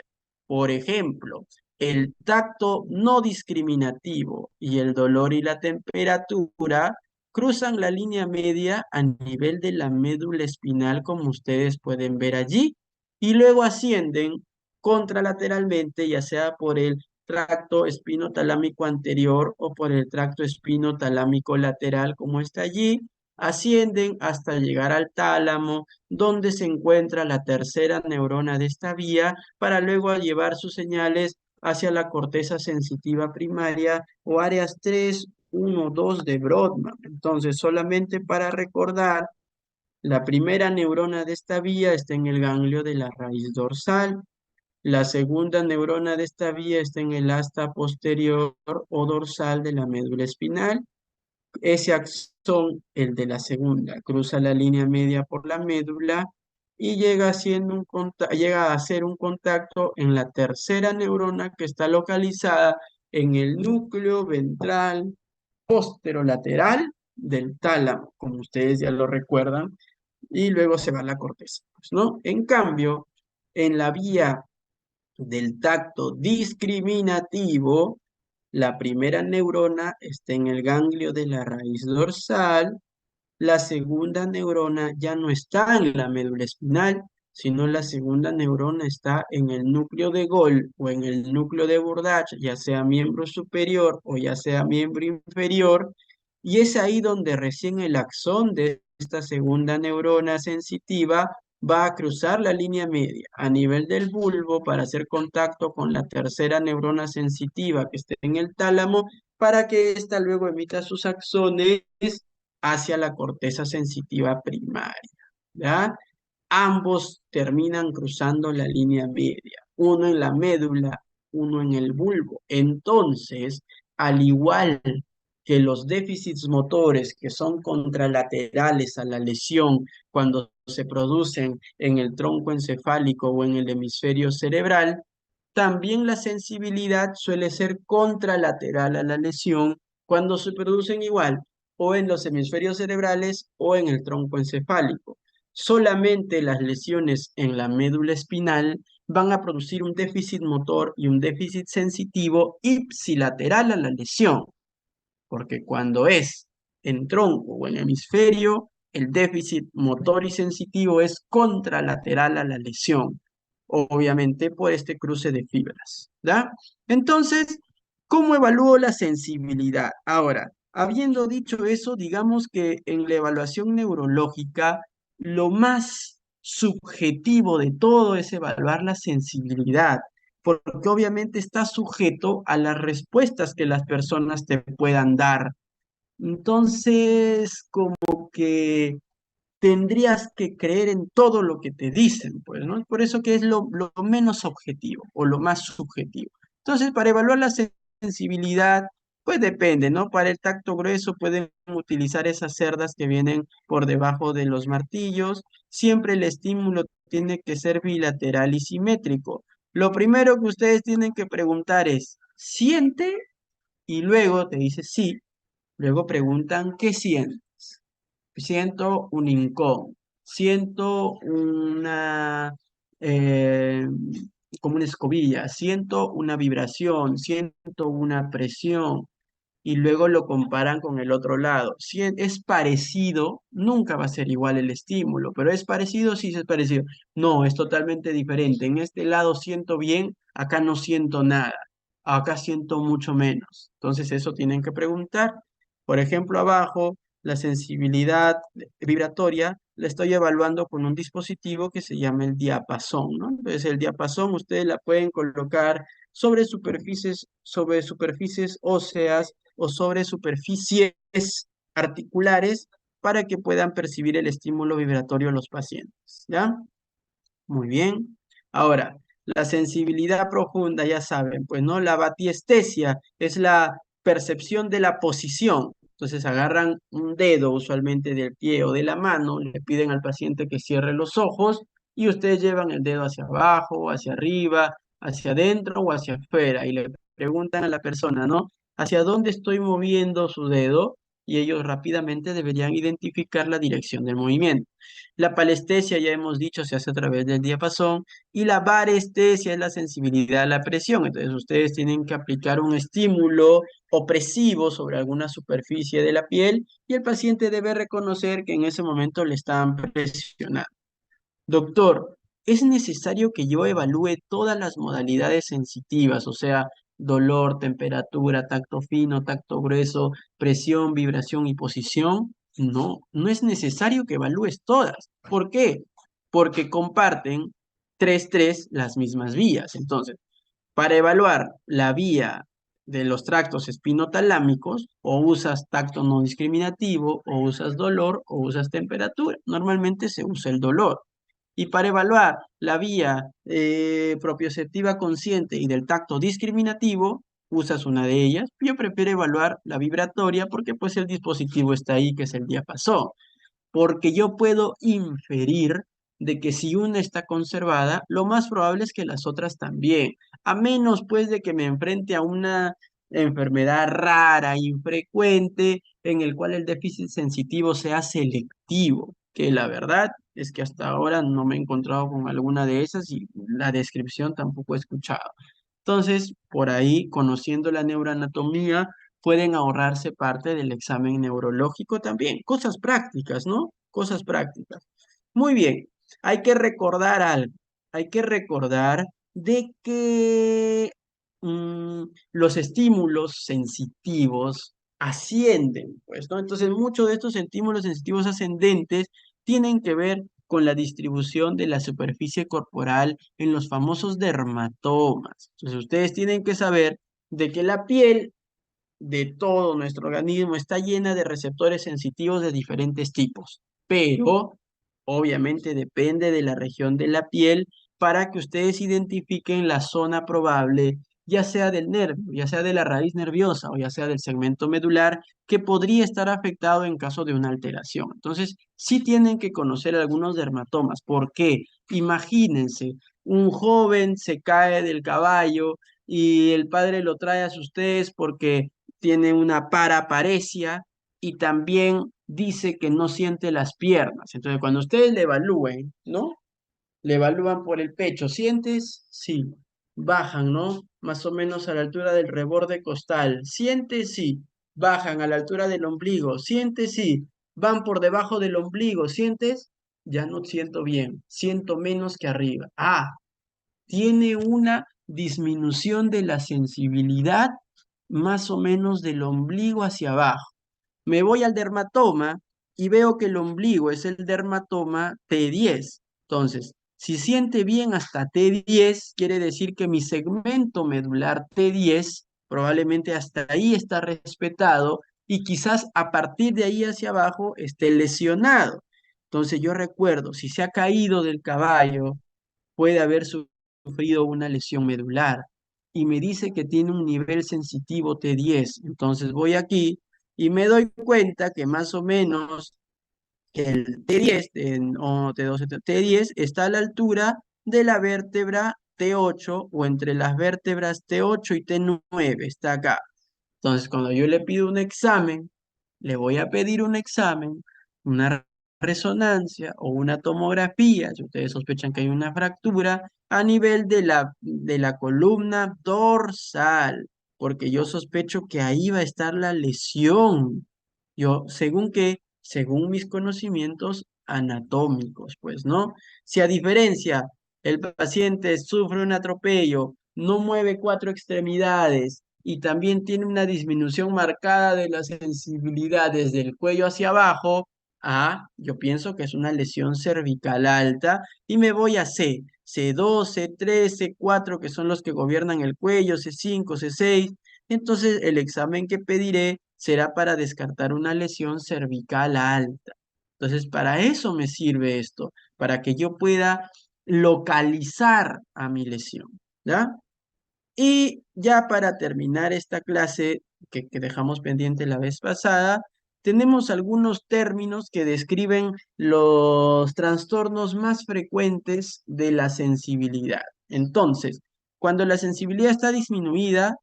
Por ejemplo, el tacto no discriminativo y el dolor y la temperatura cruzan la línea media a nivel de la médula espinal, como ustedes pueden ver allí, y luego ascienden contralateralmente, ya sea por el tracto espinotalámico anterior o por el tracto espinotalámico lateral, como está allí, ascienden hasta llegar al tálamo, donde se encuentra la tercera neurona de esta vía, para luego llevar sus señales hacia la corteza sensitiva primaria o áreas 3, 1, 2 de Brodmann. Entonces, solamente para recordar, la primera neurona de esta vía está en el ganglio de la raíz dorsal. La segunda neurona de esta vía está en el asta posterior o dorsal de la médula espinal. Ese axón, el de la segunda, cruza la línea media por la médula y llega a hacer un contacto en la tercera neurona que está localizada en el núcleo ventral posterolateral del tálamo, como ustedes ya lo recuerdan, y luego se va a la corteza, pues, ¿no? En cambio, en la vía del tacto discriminativo, la primera neurona está en el ganglio de la raíz dorsal, la segunda neurona ya no está en la médula espinal, sino la segunda neurona está en el núcleo de Gol o en el núcleo de Burdach, ya sea miembro superior o ya sea miembro inferior, y es ahí donde recién el axón de esta segunda neurona sensitiva va a cruzar la línea media a nivel del bulbo para hacer contacto con la tercera neurona sensitiva que esté en el tálamo, para que ésta luego emita sus axones hacia la corteza sensitiva primaria, ¿ya? Ambos terminan cruzando la línea media, uno en la médula, uno en el bulbo. Entonces, al igual que los déficits motores que son contralaterales a la lesión cuando se producen en el tronco encefálico o en el hemisferio cerebral, también la sensibilidad suele ser contralateral a la lesión cuando se producen igual o en los hemisferios cerebrales o en el tronco encefálico. Solamente las lesiones en la médula espinal van a producir un déficit motor y un déficit sensitivo ipsilateral a la lesión, porque cuando es en tronco o en hemisferio, el déficit motor y sensitivo es contralateral a la lesión, obviamente por este cruce de fibras, ¿da? Entonces, ¿cómo evalúo la sensibilidad? Ahora, habiendo dicho eso, digamos que en la evaluación neurológica, lo más subjetivo de todo es evaluar la sensibilidad, porque obviamente está sujeto a las respuestas que las personas te puedan dar. Entonces, como que tendrías que creer en todo lo que te dicen, pues, ¿no? Por eso que es lo menos objetivo o lo más subjetivo. Entonces, para evaluar la sensibilidad, pues depende, ¿no? Para el tacto grueso pueden utilizar esas cerdas que vienen por debajo de los martillos. Siempre el estímulo tiene que ser bilateral y simétrico. Lo primero que ustedes tienen que preguntar es, ¿siente? Y luego te dice sí. Luego preguntan, ¿qué siente? Siento un hincón, siento eh, como una escobilla, siento una vibración, siento una presión y luego lo comparan con el otro lado. Si es parecido, nunca va a ser igual el estímulo, pero es parecido, sí es parecido. No, es totalmente diferente. En este lado siento bien, acá no siento nada, acá siento mucho menos. Entonces eso tienen que preguntar. Por ejemplo, abajo, la sensibilidad vibratoria la estoy evaluando con un dispositivo que se llama el diapasón, ¿no? Entonces el diapasón ustedes la pueden colocar sobre superficies óseas o sobre superficies articulares para que puedan percibir el estímulo vibratorio los pacientes, ¿ya? Muy bien. Ahora, la sensibilidad profunda, ya saben, pues, ¿no? La batiestesia es la percepción de la posición. Entonces agarran un dedo usualmente del pie o de la mano, le piden al paciente que cierre los ojos y ustedes llevan el dedo hacia abajo, hacia arriba, hacia adentro o hacia afuera y le preguntan a la persona, ¿no? ¿Hacia dónde estoy moviendo su dedo? Y ellos rápidamente deberían identificar la dirección del movimiento. La palestesia, ya hemos dicho, se hace a través del diapasón y la varestesia es la sensibilidad a la presión. Entonces, ustedes tienen que aplicar un estímulo opresivo sobre alguna superficie de la piel y el paciente debe reconocer que en ese momento le están presionando. Doctor, ¿es necesario que yo evalúe todas las modalidades sensitivas, o sea, dolor, temperatura, tacto fino, tacto grueso, presión, vibración y posición? No, no es necesario que evalúes todas. ¿Por qué? Porque comparten tres las mismas vías. Entonces, para evaluar la vía de los tractos espinotalámicos, o usas tacto no discriminativo, o usas dolor, o usas temperatura. Normalmente se usa el dolor. Y para evaluar la vía propioceptiva consciente y del tacto discriminativo, usas una de ellas. Yo prefiero evaluar la vibratoria porque pues el dispositivo está ahí, que es el diapasón, porque yo puedo inferir de que si una está conservada, lo más probable es que las otras también, a menos pues de que me enfrente a una enfermedad rara, infrecuente, en el cual el déficit sensitivo sea selectivo, que la verdad es que hasta ahora no me he encontrado con alguna de esas y la descripción tampoco he escuchado. Entonces, por ahí, conociendo la neuroanatomía, pueden ahorrarse parte del examen neurológico también. Cosas prácticas, ¿no? Cosas prácticas. Muy bien, hay que recordar algo. Hay que recordar de que los estímulos sensitivos ascienden, pues, ¿no? Entonces, muchos de estos estímulos sensitivos ascendentes tienen que ver con la distribución de la superficie corporal en los famosos dermatomas. Entonces, ustedes tienen que saber de que la piel de todo nuestro organismo está llena de receptores sensitivos de diferentes tipos, pero obviamente depende de la región de la piel para que ustedes identifiquen la zona probable ya sea del nervio, ya sea de la raíz nerviosa o ya sea del segmento medular, que podría estar afectado en caso de una alteración. Entonces, sí tienen que conocer algunos dermatomas. ¿Por qué? Imagínense, un joven se cae del caballo y el padre lo trae a sus test porque tiene una paraparesia y también dice que no siente las piernas. Entonces, cuando ustedes le evalúen, ¿no? Le evalúan por el pecho. ¿Sientes? Sí. Bajan, ¿no? Más o menos a la altura del reborde costal. ¿Sientes? Sí. Bajan a la altura del ombligo. ¿Sientes? Sí. Van por debajo del ombligo. ¿Sientes? Ya no siento bien. Siento menos que arriba. Ah, tiene una disminución de la sensibilidad más o menos del ombligo hacia abajo. Me voy al dermatoma y veo que el ombligo es el dermatoma T10. Entonces, si siente bien hasta T10, quiere decir que mi segmento medular T10 probablemente hasta ahí está respetado y quizás a partir de ahí hacia abajo esté lesionado. Entonces yo recuerdo, si se ha caído del caballo, puede haber sufrido una lesión medular y me dice que tiene un nivel sensitivo T10. Entonces voy aquí y me doy cuenta que más o menos el T10 o T12, T10 está a la altura de la vértebra T8 o entre las vértebras T8 y T9, está acá. Entonces, cuando yo le pido un examen, le voy a pedir un examen, una resonancia o una tomografía, si ustedes sospechan que hay una fractura, a nivel de la columna dorsal, porque yo sospecho que ahí va a estar la lesión. Yo, según qué, según mis conocimientos anatómicos, pues, ¿no? Si a diferencia el paciente sufre un atropello, no mueve cuatro extremidades, y también tiene una disminución marcada de la sensibilidad desde el cuello hacia abajo. Yo pienso que es una lesión cervical alta y me voy a C2, C3, C4, que son los que gobiernan el cuello, C5, C6. Entonces el examen que pediré será para descartar una lesión cervical alta. Entonces para eso me sirve esto, para que yo pueda localizar a mi lesión, ¿ya? Y ya para terminar esta clase que dejamos pendiente la vez pasada, tenemos algunos términos que describen los trastornos más frecuentes de la sensibilidad. Entonces, cuando la sensibilidad está disminuida,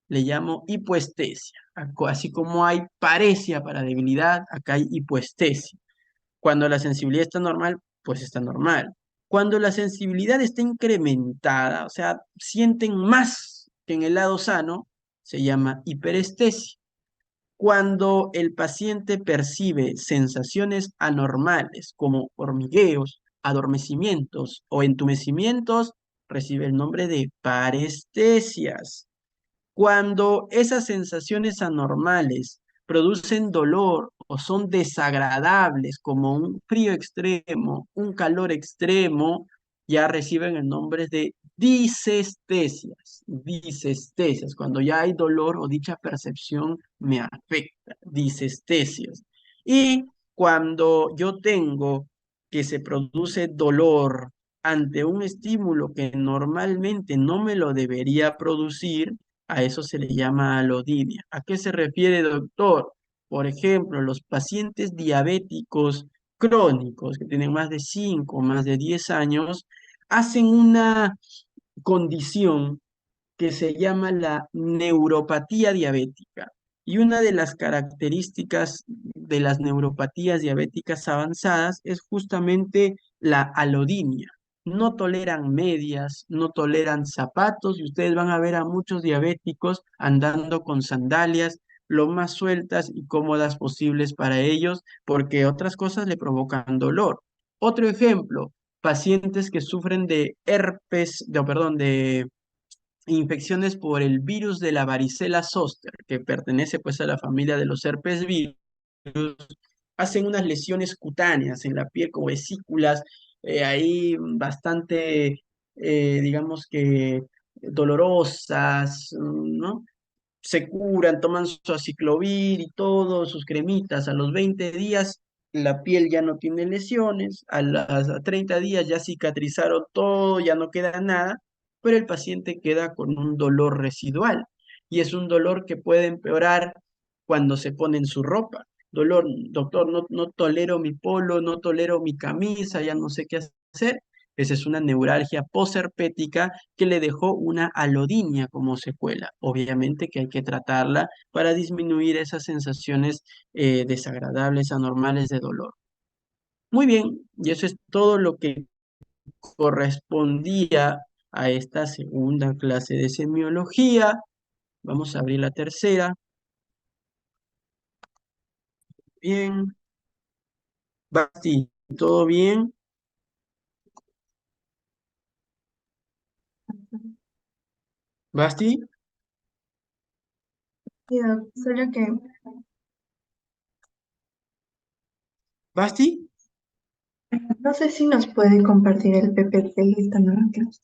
le llamo hipoestesia. Así como hay paresia para debilidad, acá hay hipoestesia. Cuando la sensibilidad está normal, pues está normal. Cuando la sensibilidad está incrementada, o sea, sienten más que en el lado sano, se llama hiperestesia. Cuando el paciente percibe sensaciones anormales como hormigueos, adormecimientos o entumecimientos, recibe el nombre de parestesias. Cuando esas sensaciones anormales producen dolor o son desagradables, como un frío extremo, un calor extremo, ya reciben el nombre de disestesias. Disestesias, cuando ya hay dolor o dicha percepción me afecta. Disestesias. Y cuando yo tengo que se produce dolor ante un estímulo que normalmente no me lo debería producir, a eso se le llama alodinia. ¿A qué se refiere, doctor? Por ejemplo, los pacientes diabéticos crónicos que tienen más de 5 más de 10 años hacen una condición que se llama la neuropatía diabética. Y una de las características de las neuropatías diabéticas avanzadas es justamente la alodinia. No toleran medias, no toleran zapatos y ustedes van a ver a muchos diabéticos andando con sandalias lo más sueltas y cómodas posibles para ellos porque otras cosas le provocan dolor. Otro ejemplo, pacientes que sufren de herpes, perdón, de infecciones por el virus de la varicela zoster, que pertenece pues a la familia de los herpes virus, hacen unas lesiones cutáneas en la piel como vesículas, ahí bastante, digamos que dolorosas, ¿no? Se curan, toman su aciclovir y todo, sus cremitas. A los 20 días la piel ya no tiene lesiones, a 30 días ya cicatrizaron todo, ya no queda nada, pero el paciente queda con un dolor residual y es un dolor que puede empeorar cuando se pone en su ropa. Dolor, doctor, no tolero mi polo, no tolero mi camisa, ya no sé qué hacer. Esa es una neuralgia posherpética que le dejó una alodinia como secuela. Obviamente que hay que tratarla para disminuir esas sensaciones desagradables, anormales de dolor. Muy bien, y eso es todo lo que correspondía a esta segunda clase de semiología. Vamos a abrir la tercera. Bien. Basti, ¿todo bien? Basti, Sí, solo que Basti, no sé si nos puede compartir el PPT de esta nueva clase.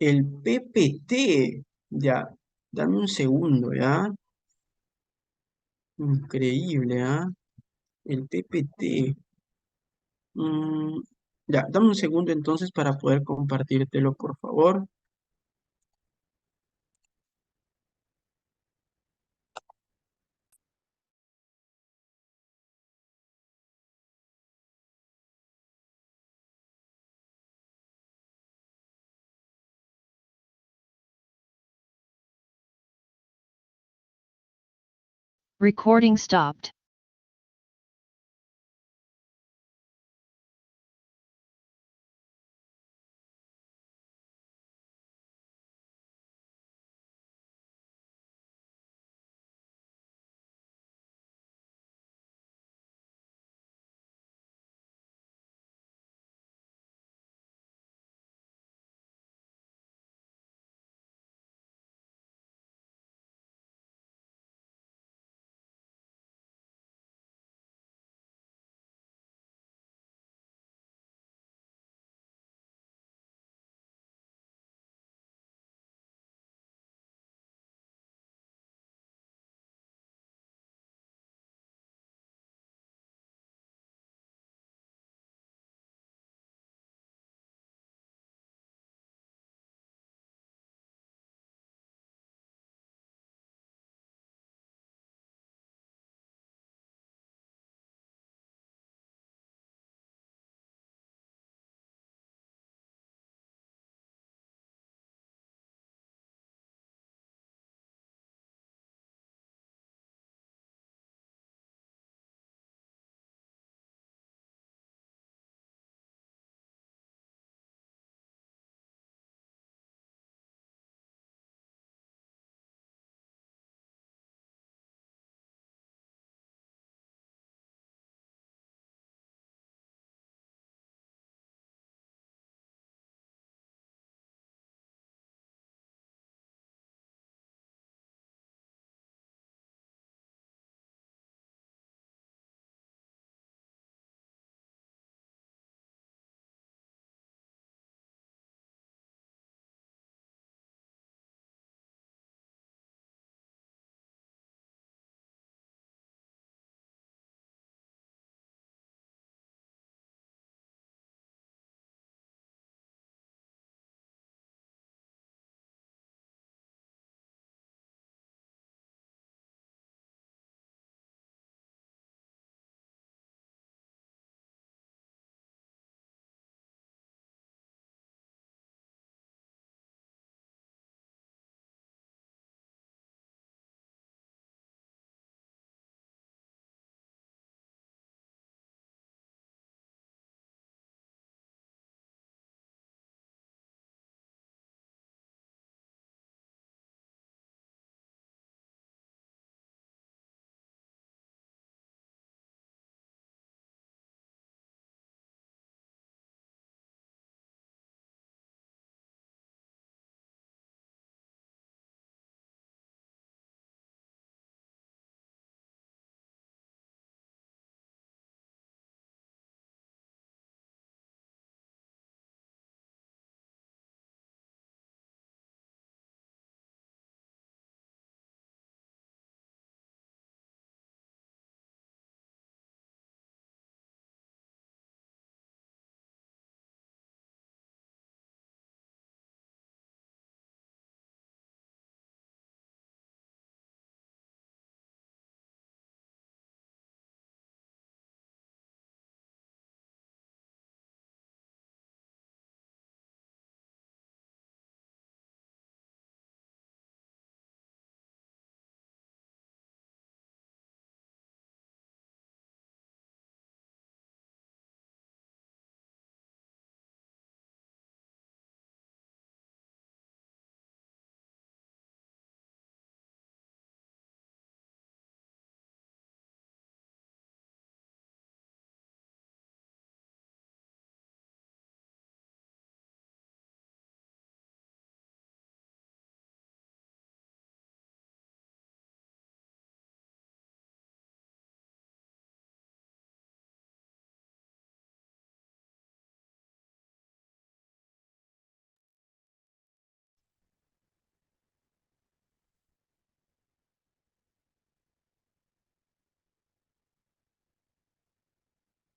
el PPT. Ya, dame un segundo, ¿ya? Increíble, ¿ah? El PPT. Mm, ya, dame un segundo entonces para poder compartírtelo, por favor. Recording stopped.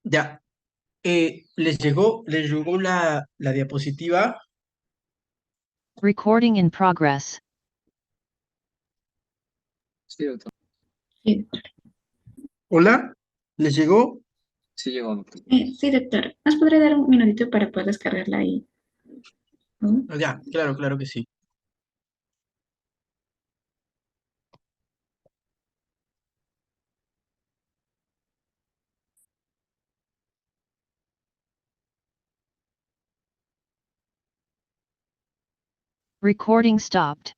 Ya, les llegó la diapositiva. Recording in progress. Sí, doctor. Sí, Hola, ¿les llegó? Sí llegó. sí, doctor. ¿Nos podría dar un minutito para poder descargarla ahí? ¿No? Ya, claro, claro que sí. Recording stopped.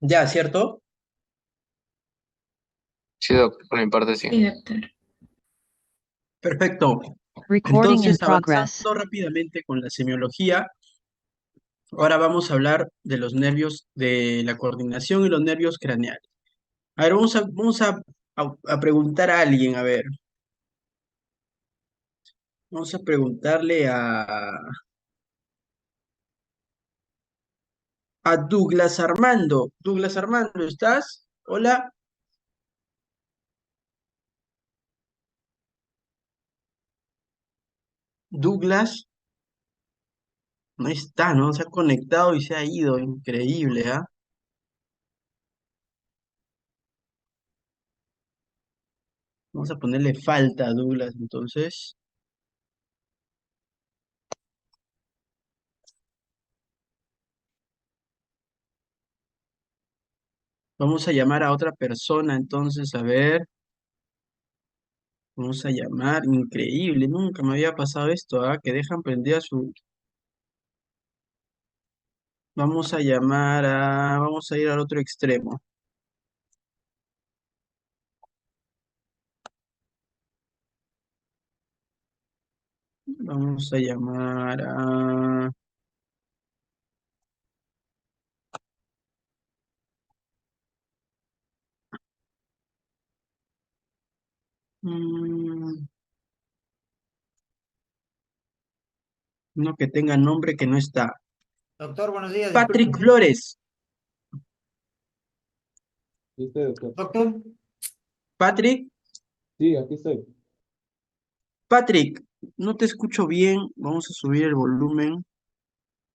Ya, ¿cierto? Sí, doctor, por mi parte sí. Sí, doctor. Perfecto. Recording in Entonces, progress. avanzando rápidamente con la semiología, ahora vamos a hablar de los nervios de la coordinación y los nervios craneales. A ver, a preguntar a alguien, a ver, vamos a preguntarle a Douglas Armando. Douglas Armando, ¿estás? Hola, Douglas, no está, ¿no? Se ha conectado y se ha ido, increíble, ¿ah? Vamos a ponerle falta a Douglas, entonces. Vamos a llamar a otra persona, entonces, a ver, vamos a llamar, increíble, nunca me había pasado esto, ¿ah? Que dejan prendida su... vamos a ir al otro extremo. Vamos a llamar a... mm, uno que tenga nombre que no está. Doctor, buenos días, Patrick disculpe. Flores. Sí, estoy, doctor. Doctor, Patrick, Sí, aquí estoy. Patrick, no te escucho bien. Vamos a subir el volumen.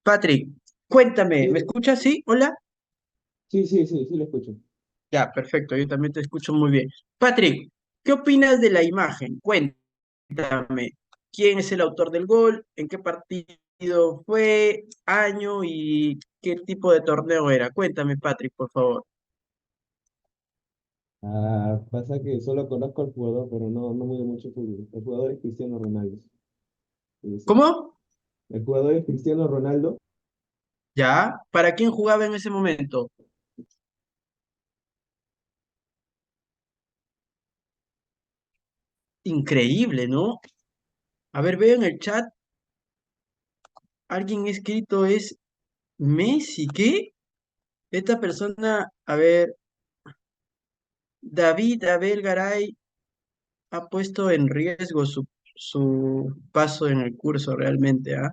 Patrick, cuéntame, ¿me Sí, escuchas? ¿Sí? ¿Hola? sí, lo escucho. Ya, perfecto, yo también te escucho muy bien. Patrick, ¿qué opinas de la imagen? Cuéntame, ¿quién es el autor del gol? ¿En qué partido fue? ¿Año y qué tipo de torneo era? Cuéntame, Patrick, por favor. Pasa que solo conozco al jugador, pero no me mucho fútbol. El jugador es Cristiano Ronaldo. Sí, sí. ¿Cómo? El jugador es Cristiano Ronaldo. ¿Ya? ¿Para quién jugaba en ese momento? Increíble, ¿no? A ver, veo en el chat, alguien ha escrito es Messi, ¿qué? Esta persona, a ver, David Abel Garay ha puesto en riesgo su paso en el curso realmente, ¿ah?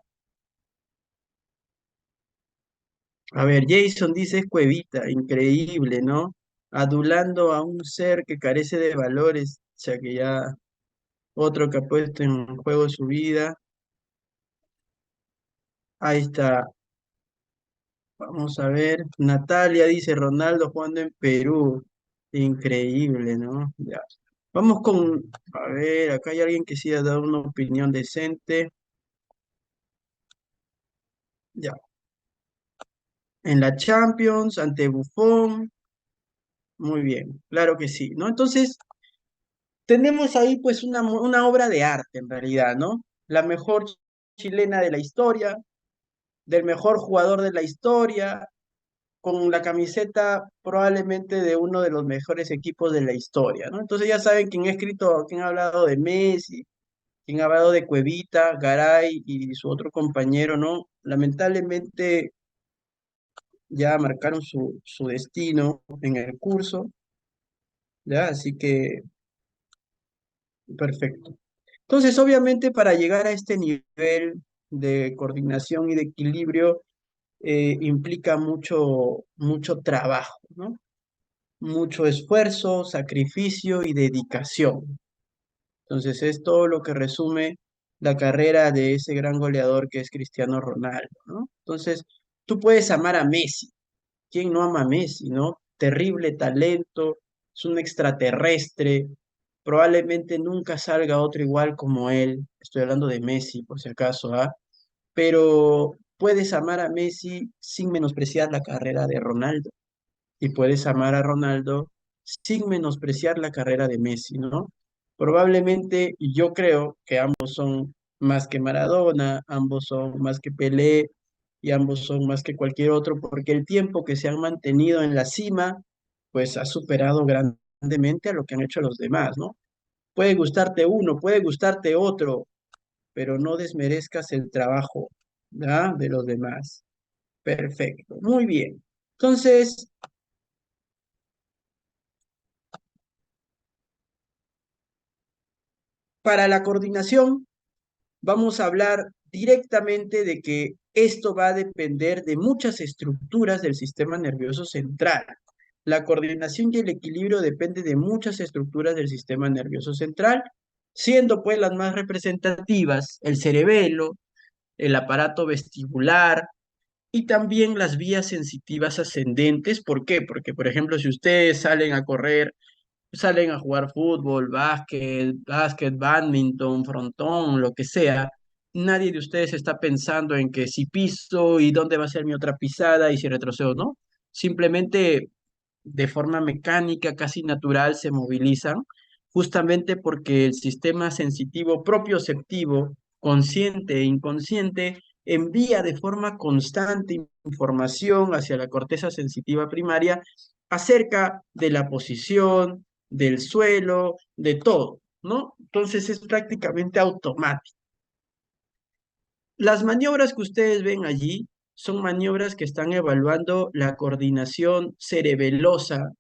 A ver, Jason dice es Cuevita, increíble, ¿no? Adulando a un ser que carece de valores, o sea que ya otro que ha puesto en juego su vida. Ahí está, vamos a ver. Natalia dice Ronaldo jugando en Perú. Increíble, ¿no? Ya. Vamos con, a ver, acá hay alguien que sí ha dado una opinión decente. Ya. En la Champions, ante Buffon. Muy bien, claro que sí, ¿no? Entonces, tenemos ahí pues una obra de arte en realidad, ¿no? La mejor chilena de la historia, del mejor jugador de la historia, con la camiseta probablemente de uno de los mejores equipos de la historia, ¿no? Entonces ya saben quién ha escrito, quién ha hablado de Messi, quién ha hablado de Cuevita, Garay y su otro compañero, ¿no? Lamentablemente ya marcaron su destino en el curso, ¿ya? Así que, perfecto. Entonces, obviamente, para llegar a este nivel de coordinación y de equilibrio, implica mucho trabajo, ¿no? Mucho esfuerzo, sacrificio y dedicación. Entonces, es todo lo que resume la carrera de ese gran goleador que es Cristiano Ronaldo, ¿no? Entonces, tú puedes amar a Messi. ¿Quién no ama a Messi, no? Terrible talento, es un extraterrestre, probablemente nunca salga otro igual como él. Estoy hablando de Messi, por si acaso, ¿ah? Pero puedes amar a Messi sin menospreciar la carrera de Ronaldo y puedes amar a Ronaldo sin menospreciar la carrera de Messi, ¿no? Probablemente, y yo creo que ambos son más que Maradona, ambos son más que Pelé y ambos son más que cualquier otro, porque el tiempo que se han mantenido en la cima, pues ha superado grandemente a lo que han hecho los demás, ¿no? Puede gustarte uno, puede gustarte otro, pero no desmerezcas el trabajo, ¿ya? De los demás. Perfecto, muy bien. Entonces, para la coordinación, vamos a hablar directamente de que esto va a depender de muchas estructuras del sistema nervioso central. La coordinación y el equilibrio depende de muchas estructuras del sistema nervioso central, siendo pues las más representativas el cerebelo, el aparato vestibular y también las vías sensitivas ascendentes. ¿Por qué? Porque, por ejemplo, si ustedes salen a jugar fútbol, básquet, badminton, frontón, lo que sea, nadie de ustedes está pensando en que si piso y dónde va a ser mi otra pisada y si retrocedo, ¿no? Simplemente de forma mecánica, casi natural, se movilizan, justamente porque el sistema sensitivo propioceptivo, consciente e inconsciente, envía de forma constante información hacia la corteza sensitiva primaria acerca de la posición, del suelo, de todo, ¿no? Entonces es prácticamente automático. Las maniobras que ustedes ven allí son maniobras que están evaluando la coordinación cerebelosa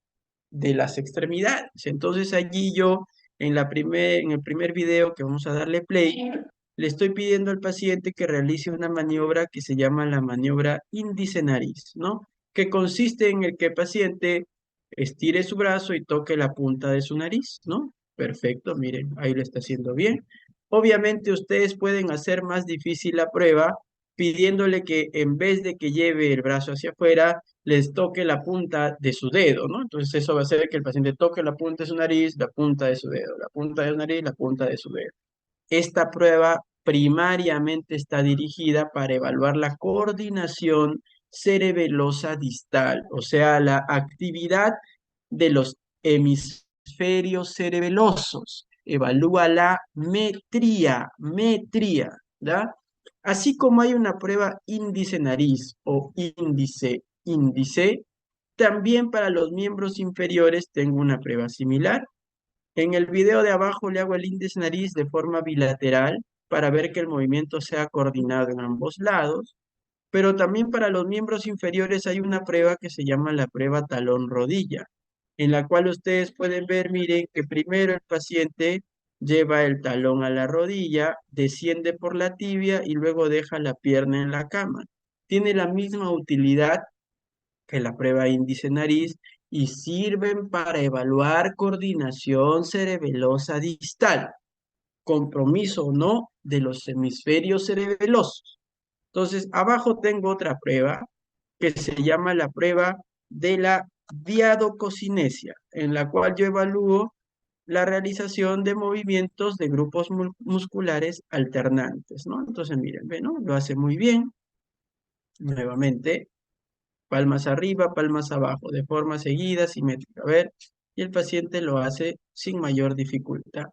de las extremidades. Entonces allí yo, en el primer video que vamos a darle play, le estoy pidiendo al paciente que realice una maniobra que se llama la maniobra índice nariz, ¿no? Que consiste en el que el paciente estire su brazo y toque la punta de su nariz, ¿no? Perfecto, miren, ahí lo está haciendo bien. Obviamente ustedes pueden hacer más difícil la prueba pidiéndole que en vez de que lleve el brazo hacia afuera, les toque la punta de su dedo, ¿no? Entonces eso va a hacer que el paciente toque la punta de su nariz, la punta de su dedo, la punta de su nariz, la punta de su dedo. Esta prueba primariamente está dirigida para evaluar la coordinación cerebelosa distal, o sea, la actividad de los hemisferios cerebelosos. Evalúa la metría, ¿ya? Así como hay una prueba índice nariz o índice, también para los miembros inferiores tengo una prueba similar. En el video de abajo le hago el índice nariz de forma bilateral para ver que el movimiento sea coordinado en ambos lados, pero también para los miembros inferiores hay una prueba que se llama la prueba talón-rodilla, en la cual ustedes pueden ver, miren, que primero el paciente lleva el talón a la rodilla, desciende por la tibia y luego deja la pierna en la cama. Tiene la misma utilidad que la prueba índice nariz y sirven para evaluar coordinación cerebelosa distal, compromiso o no de los hemisferios cerebelosos. Entonces, abajo tengo otra prueba que se llama la prueba de la diadococinesia, en la cual yo evalúo la realización de movimientos de grupos musculares alternantes, ¿no? Entonces, miren, ¿ven, no? Lo hace muy bien. Nuevamente, palmas arriba, palmas abajo, de forma seguida, simétrica. A ver, y el paciente lo hace sin mayor dificultad.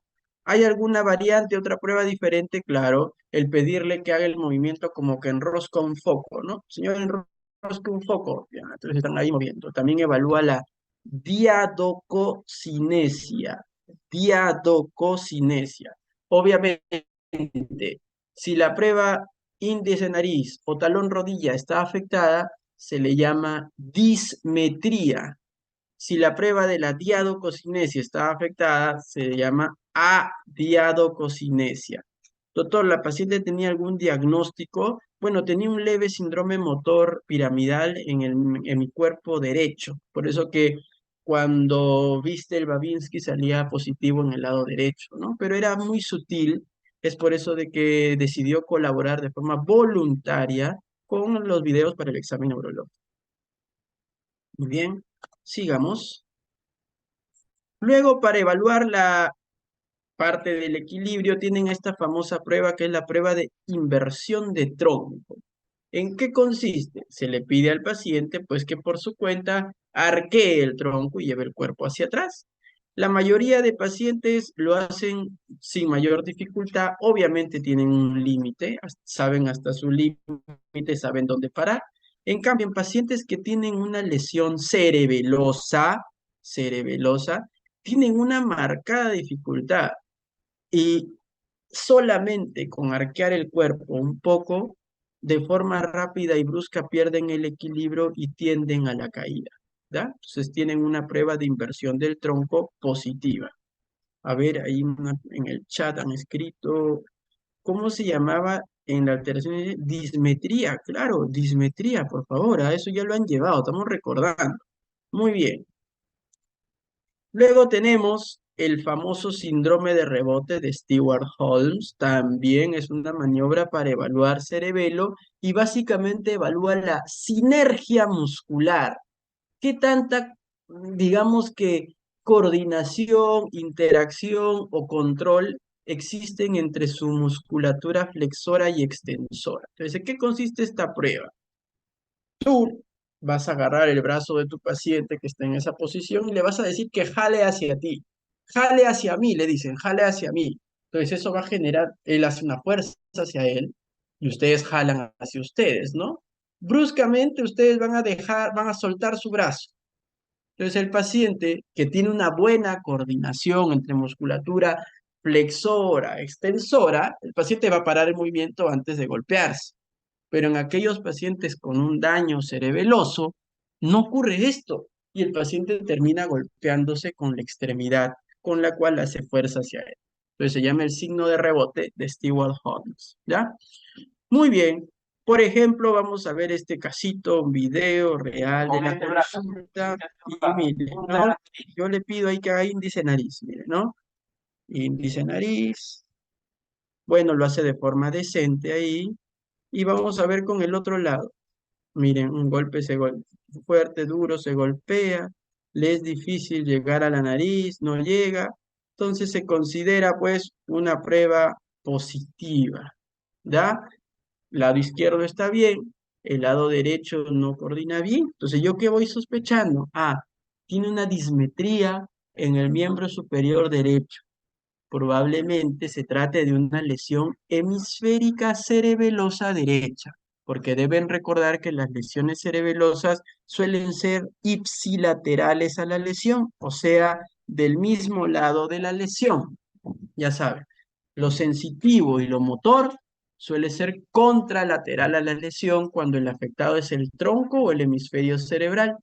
¿Hay alguna variante, otra prueba diferente? Claro, el pedirle que haga el movimiento como que enrosca un foco, ¿no? Señor, enrosca un foco. Ya, entonces están ahí moviendo. También evalúa la diadococinesia. Diadococinesia. Obviamente, si la prueba índice nariz o talón rodilla está afectada, se le llama dismetría. Si la prueba de la diadococinesia está afectada, se llama adiadococinesia. Doctor, ¿la paciente tenía algún diagnóstico? Bueno, tenía un leve síndrome motor piramidal en mi cuerpo derecho. Por eso que cuando viste el Babinski salía positivo en el lado derecho, ¿no? Pero era muy sutil. Es por eso de que decidió colaborar de forma voluntaria con los videos para el examen neurológico. Muy bien, sigamos. Luego, para evaluar la parte del equilibrio, tienen esta famosa prueba que es la prueba de inversión de tronco. ¿En qué consiste? Se le pide al paciente, pues, que por su cuenta arquee el tronco y lleve el cuerpo hacia atrás. La mayoría de pacientes lo hacen sin mayor dificultad. Obviamente tienen un límite, saben hasta su límite, saben dónde parar. En cambio, en pacientes que tienen una lesión cerebelosa, tienen una marcada dificultad y solamente con arquear el cuerpo un poco, de forma rápida y brusca pierden el equilibrio y tienden a la caída, ¿ya? Entonces tienen una prueba de inversión del tronco positiva. A ver, ahí en el chat han escrito, ¿cómo se llamaba en la alteración? Dismetría, claro, dismetría, por favor, a eso ya lo han llevado, estamos recordando. Muy bien. Luego tenemos el famoso síndrome de rebote de Stewart-Holmes. También es una maniobra para evaluar cerebelo y básicamente evalúa la sinergia muscular. ¿Qué tanta, digamos que, coordinación, interacción o control existen entre su musculatura flexora y extensora? Entonces, ¿en qué consiste esta prueba? Tú vas a agarrar el brazo de tu paciente que está en esa posición y le vas a decir que jale hacia ti. Jale hacia mí, le dicen, jale hacia mí. Entonces eso va a generar, él hace una fuerza hacia él y ustedes jalan hacia ustedes, ¿no? Bruscamente ustedes van a soltar su brazo. Entonces el paciente que tiene una buena coordinación entre musculatura flexora, extensora, el paciente va a parar el movimiento antes de golpearse. Pero en aquellos pacientes con un daño cerebeloso, no ocurre esto y el paciente termina golpeándose con la extremidad con la cual hace fuerza hacia él. Entonces se llama el signo de rebote de Stewart-Holmes, ¿ya? Muy bien. Por ejemplo, vamos a ver este casito, un video real de la consulta. Y mire, ¿no? Yo le pido ahí que haga índice nariz, mire, ¿no? Índice nariz. Bueno, lo hace de forma decente ahí. Y vamos a ver con el otro lado. Miren, un golpe fuerte, duro, se golpea, le es difícil llegar a la nariz, no llega. Entonces se considera pues una prueba positiva, ¿ya? Lado izquierdo está bien, el lado derecho no coordina bien. Entonces, ¿yo qué voy sospechando? Ah, tiene una dismetría en el miembro superior derecho. Probablemente se trate de una lesión hemisférica cerebelosa derecha, porque deben recordar que las lesiones cerebelosas suelen ser ipsilaterales a la lesión, o sea, del mismo lado de la lesión. Ya saben, lo sensitivo y lo motor suele ser contralateral a la lesión cuando el afectado es el tronco o el hemisferio cerebral.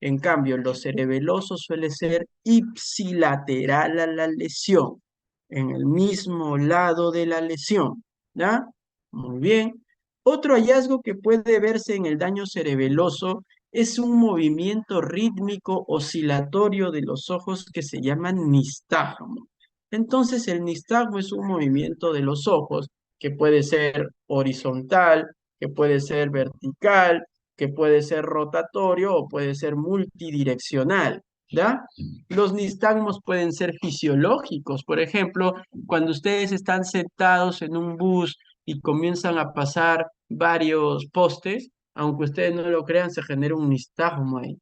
En cambio, lo cerebeloso suele ser ipsilateral a la lesión, en el mismo lado de la lesión, ¿ya? Muy bien. Otro hallazgo que puede verse en el daño cerebeloso es un movimiento rítmico oscilatorio de los ojos que se llama nistagmo. Entonces, el nistagmo es un movimiento de los ojos que puede ser horizontal, que puede ser vertical, que puede ser rotatorio o puede ser multidireccional, ¿ya? Los nistagmos pueden ser fisiológicos, por ejemplo, cuando ustedes están sentados en un bus y comienzan a pasar varios postes, aunque ustedes no lo crean, se genera un nistagmo ahí.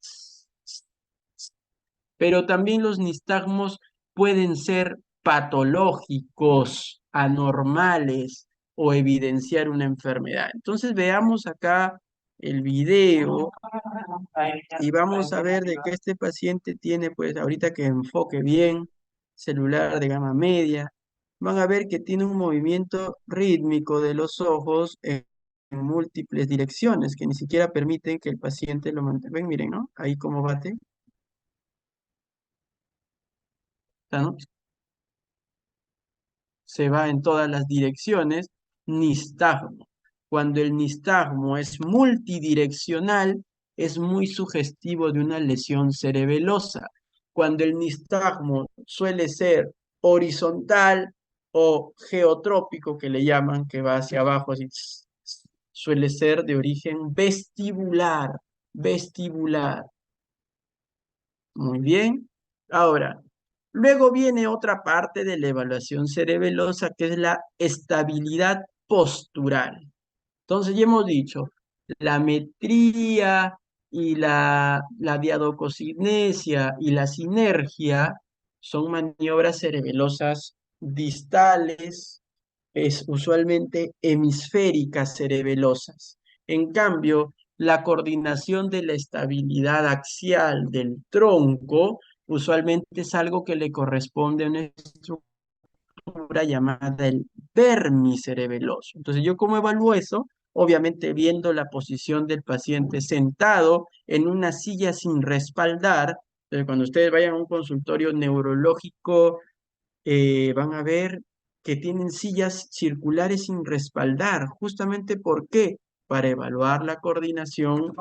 Pero también los nistagmos pueden ser patológicos, anormales o evidenciar una enfermedad. Entonces veamos acá el video y vamos a ver de que este paciente tiene, pues ahorita que enfoque bien, celular de gama media, van a ver que tiene un movimiento rítmico de los ojos en múltiples direcciones, que ni siquiera permiten que el paciente lo mantenga. Ven, miren, ¿no? Ahí como bate. ¿Está, no? Se va en todas las direcciones, nistagmo. Cuando el nistagmo es multidireccional, es muy sugestivo de una lesión cerebelosa. Cuando el nistagmo suele ser horizontal o geotrópico, que le llaman, que va hacia abajo, así, suele ser de origen vestibular, vestibular. Muy bien. Ahora, luego viene otra parte de la evaluación cerebelosa, que es la estabilidad postural. Entonces, ya hemos dicho, la metría y la diadococinesia y la sinergia son maniobras cerebelosas distales, es usualmente hemisféricas cerebelosas. En cambio, la coordinación de la estabilidad axial del tronco usualmente es algo que le corresponde a una estructura llamada el vermicerebeloso. Entonces, ¿yo cómo evalúo eso? Obviamente viendo la posición del paciente sentado en una silla sin respaldar. Entonces, cuando ustedes vayan a un consultorio neurológico, van a ver que tienen sillas circulares sin respaldar. ¿Justamente por qué? Para evaluar la coordinación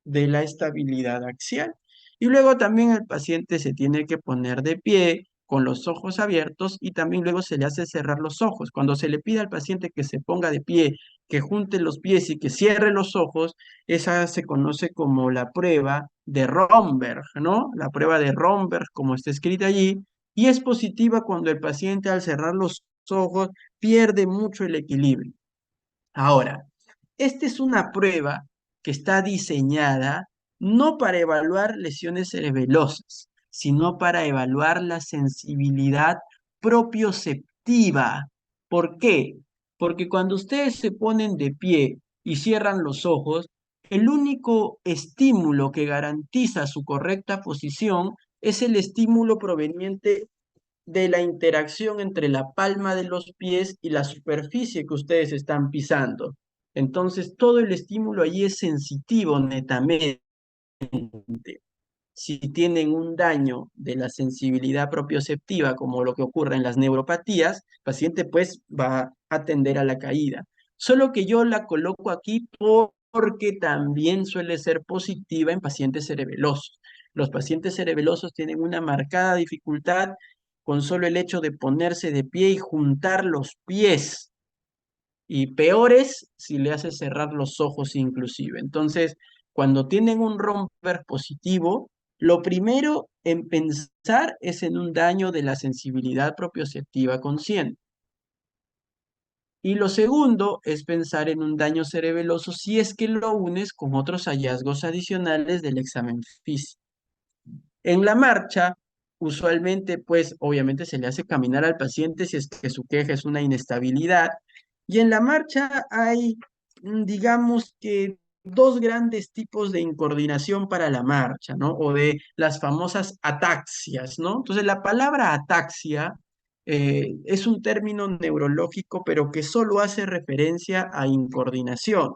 de la estabilidad axial. Y luego también el paciente se tiene que poner de pie con los ojos abiertos y también luego se le hace cerrar los ojos. Cuando se le pide al paciente que se ponga de pie, que junte los pies y que cierre los ojos, esa se conoce como la prueba de Romberg, ¿no? La prueba de Romberg, como está escrita allí, y es positiva cuando el paciente al cerrar los ojos pierde mucho el equilibrio. Ahora, esta es una prueba que está diseñada no para evaluar lesiones cerebelosas, sino para evaluar la sensibilidad propioceptiva. ¿Por qué? Porque cuando ustedes se ponen de pie y cierran los ojos, el único estímulo que garantiza su correcta posición es el estímulo proveniente de la interacción entre la palma de los pies y la superficie que ustedes están pisando. Entonces, todo el estímulo allí es sensitivo netamente. Si tienen un daño de la sensibilidad propioceptiva, como lo que ocurre en las neuropatías, el paciente pues va a tender a la caída. Solo que yo la coloco aquí porque también suele ser positiva en pacientes cerebelosos. Los pacientes cerebelosos tienen una marcada dificultad con solo el hecho de ponerse de pie y juntar los pies. Y peor es si le hace cerrar los ojos inclusive. Entonces, cuando tienen un romper positivo, lo primero en pensar es en un daño de la sensibilidad propioceptiva consciente. Y lo segundo es pensar en un daño cerebeloso si es que lo unes con otros hallazgos adicionales del examen físico. En la marcha, usualmente, pues, obviamente se le hace caminar al paciente si es que su queja es una inestabilidad. Y en la marcha hay, digamos que, dos grandes tipos de incoordinación para la marcha, ¿no? O de las famosas ataxias, ¿no? Entonces, la palabra ataxia es un término neurológico, pero que solo hace referencia a incoordinación.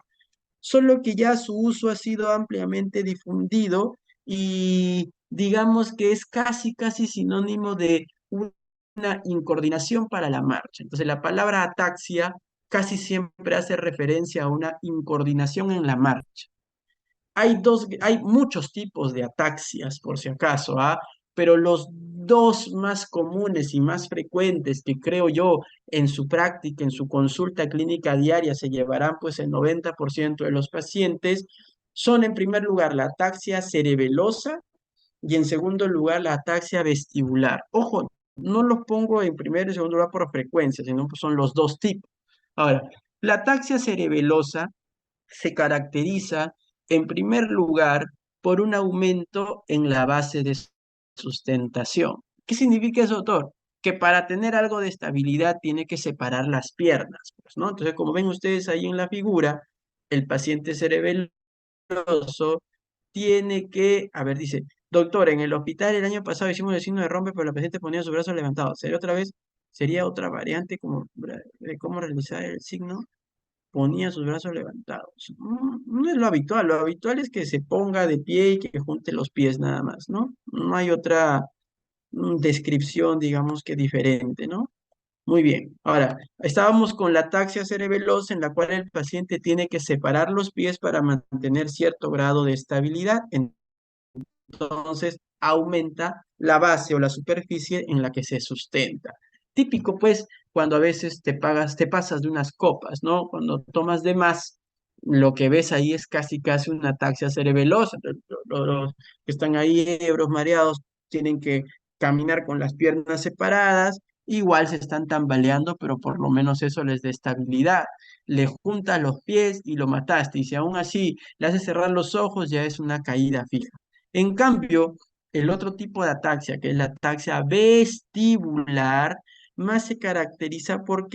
Solo que ya su uso ha sido ampliamente difundido y digamos que es casi, casi sinónimo de una incoordinación para la marcha. Entonces, la palabra ataxia casi siempre hace referencia a una incoordinación en la marcha. Hay muchos tipos de ataxias, por si acaso, ¿ah? Pero los dos más comunes y más frecuentes que creo yo en su práctica, en su consulta clínica diaria, se llevarán pues el 90% de los pacientes, son en primer lugar la ataxia cerebelosa y en segundo lugar la ataxia vestibular. Ojo, no los pongo en primer y segundo lugar por frecuencia, sino pues son los dos tipos. Ahora, la ataxia cerebelosa se caracteriza en primer lugar por un aumento en la base de sustentación. ¿Qué significa eso, doctor? que para tener algo de estabilidad tiene que separar las piernas, pues, ¿no? Entonces, como ven ustedes ahí en la figura, el paciente cerebeloso tiene que, a ver, dice, doctor, en el hospital el año pasado hicimos el signo de rombe, pero la paciente ponía sus brazos levantados. Sería otra variante como de cómo realizar el signo? Ponía sus brazos levantados. No es lo habitual es que se ponga de pie y que junte los pies nada más, ¿no? No hay otra descripción, digamos que diferente, ¿no? Muy bien. Ahora, estábamos con la ataxia cerebelosa en la cual el paciente tiene que separar los pies para mantener cierto grado de estabilidad. Entonces, aumenta la base o la superficie en la que se sustenta. Típico, pues, cuando a veces te pasas de unas copas, ¿no? Cuando tomas de más, lo que ves ahí es casi una ataxia cerebelosa. Los que están ahí ebros, mareados, tienen que caminar con las piernas separadas, igual se están tambaleando, pero por lo menos eso les da estabilidad. Le juntas los pies y lo mataste, y si aún así le haces cerrar los ojos, ya es una caída fija. En cambio, el otro tipo de ataxia, que es la ataxia vestibular, más se caracteriza por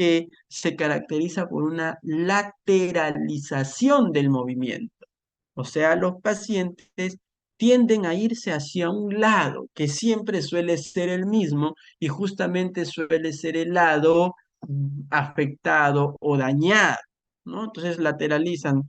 una lateralización del movimiento. O sea, los pacientes tienden a irse hacia un lado, que siempre suele ser el mismo y justamente suele ser el lado afectado o dañado, ¿no? Entonces lateralizan,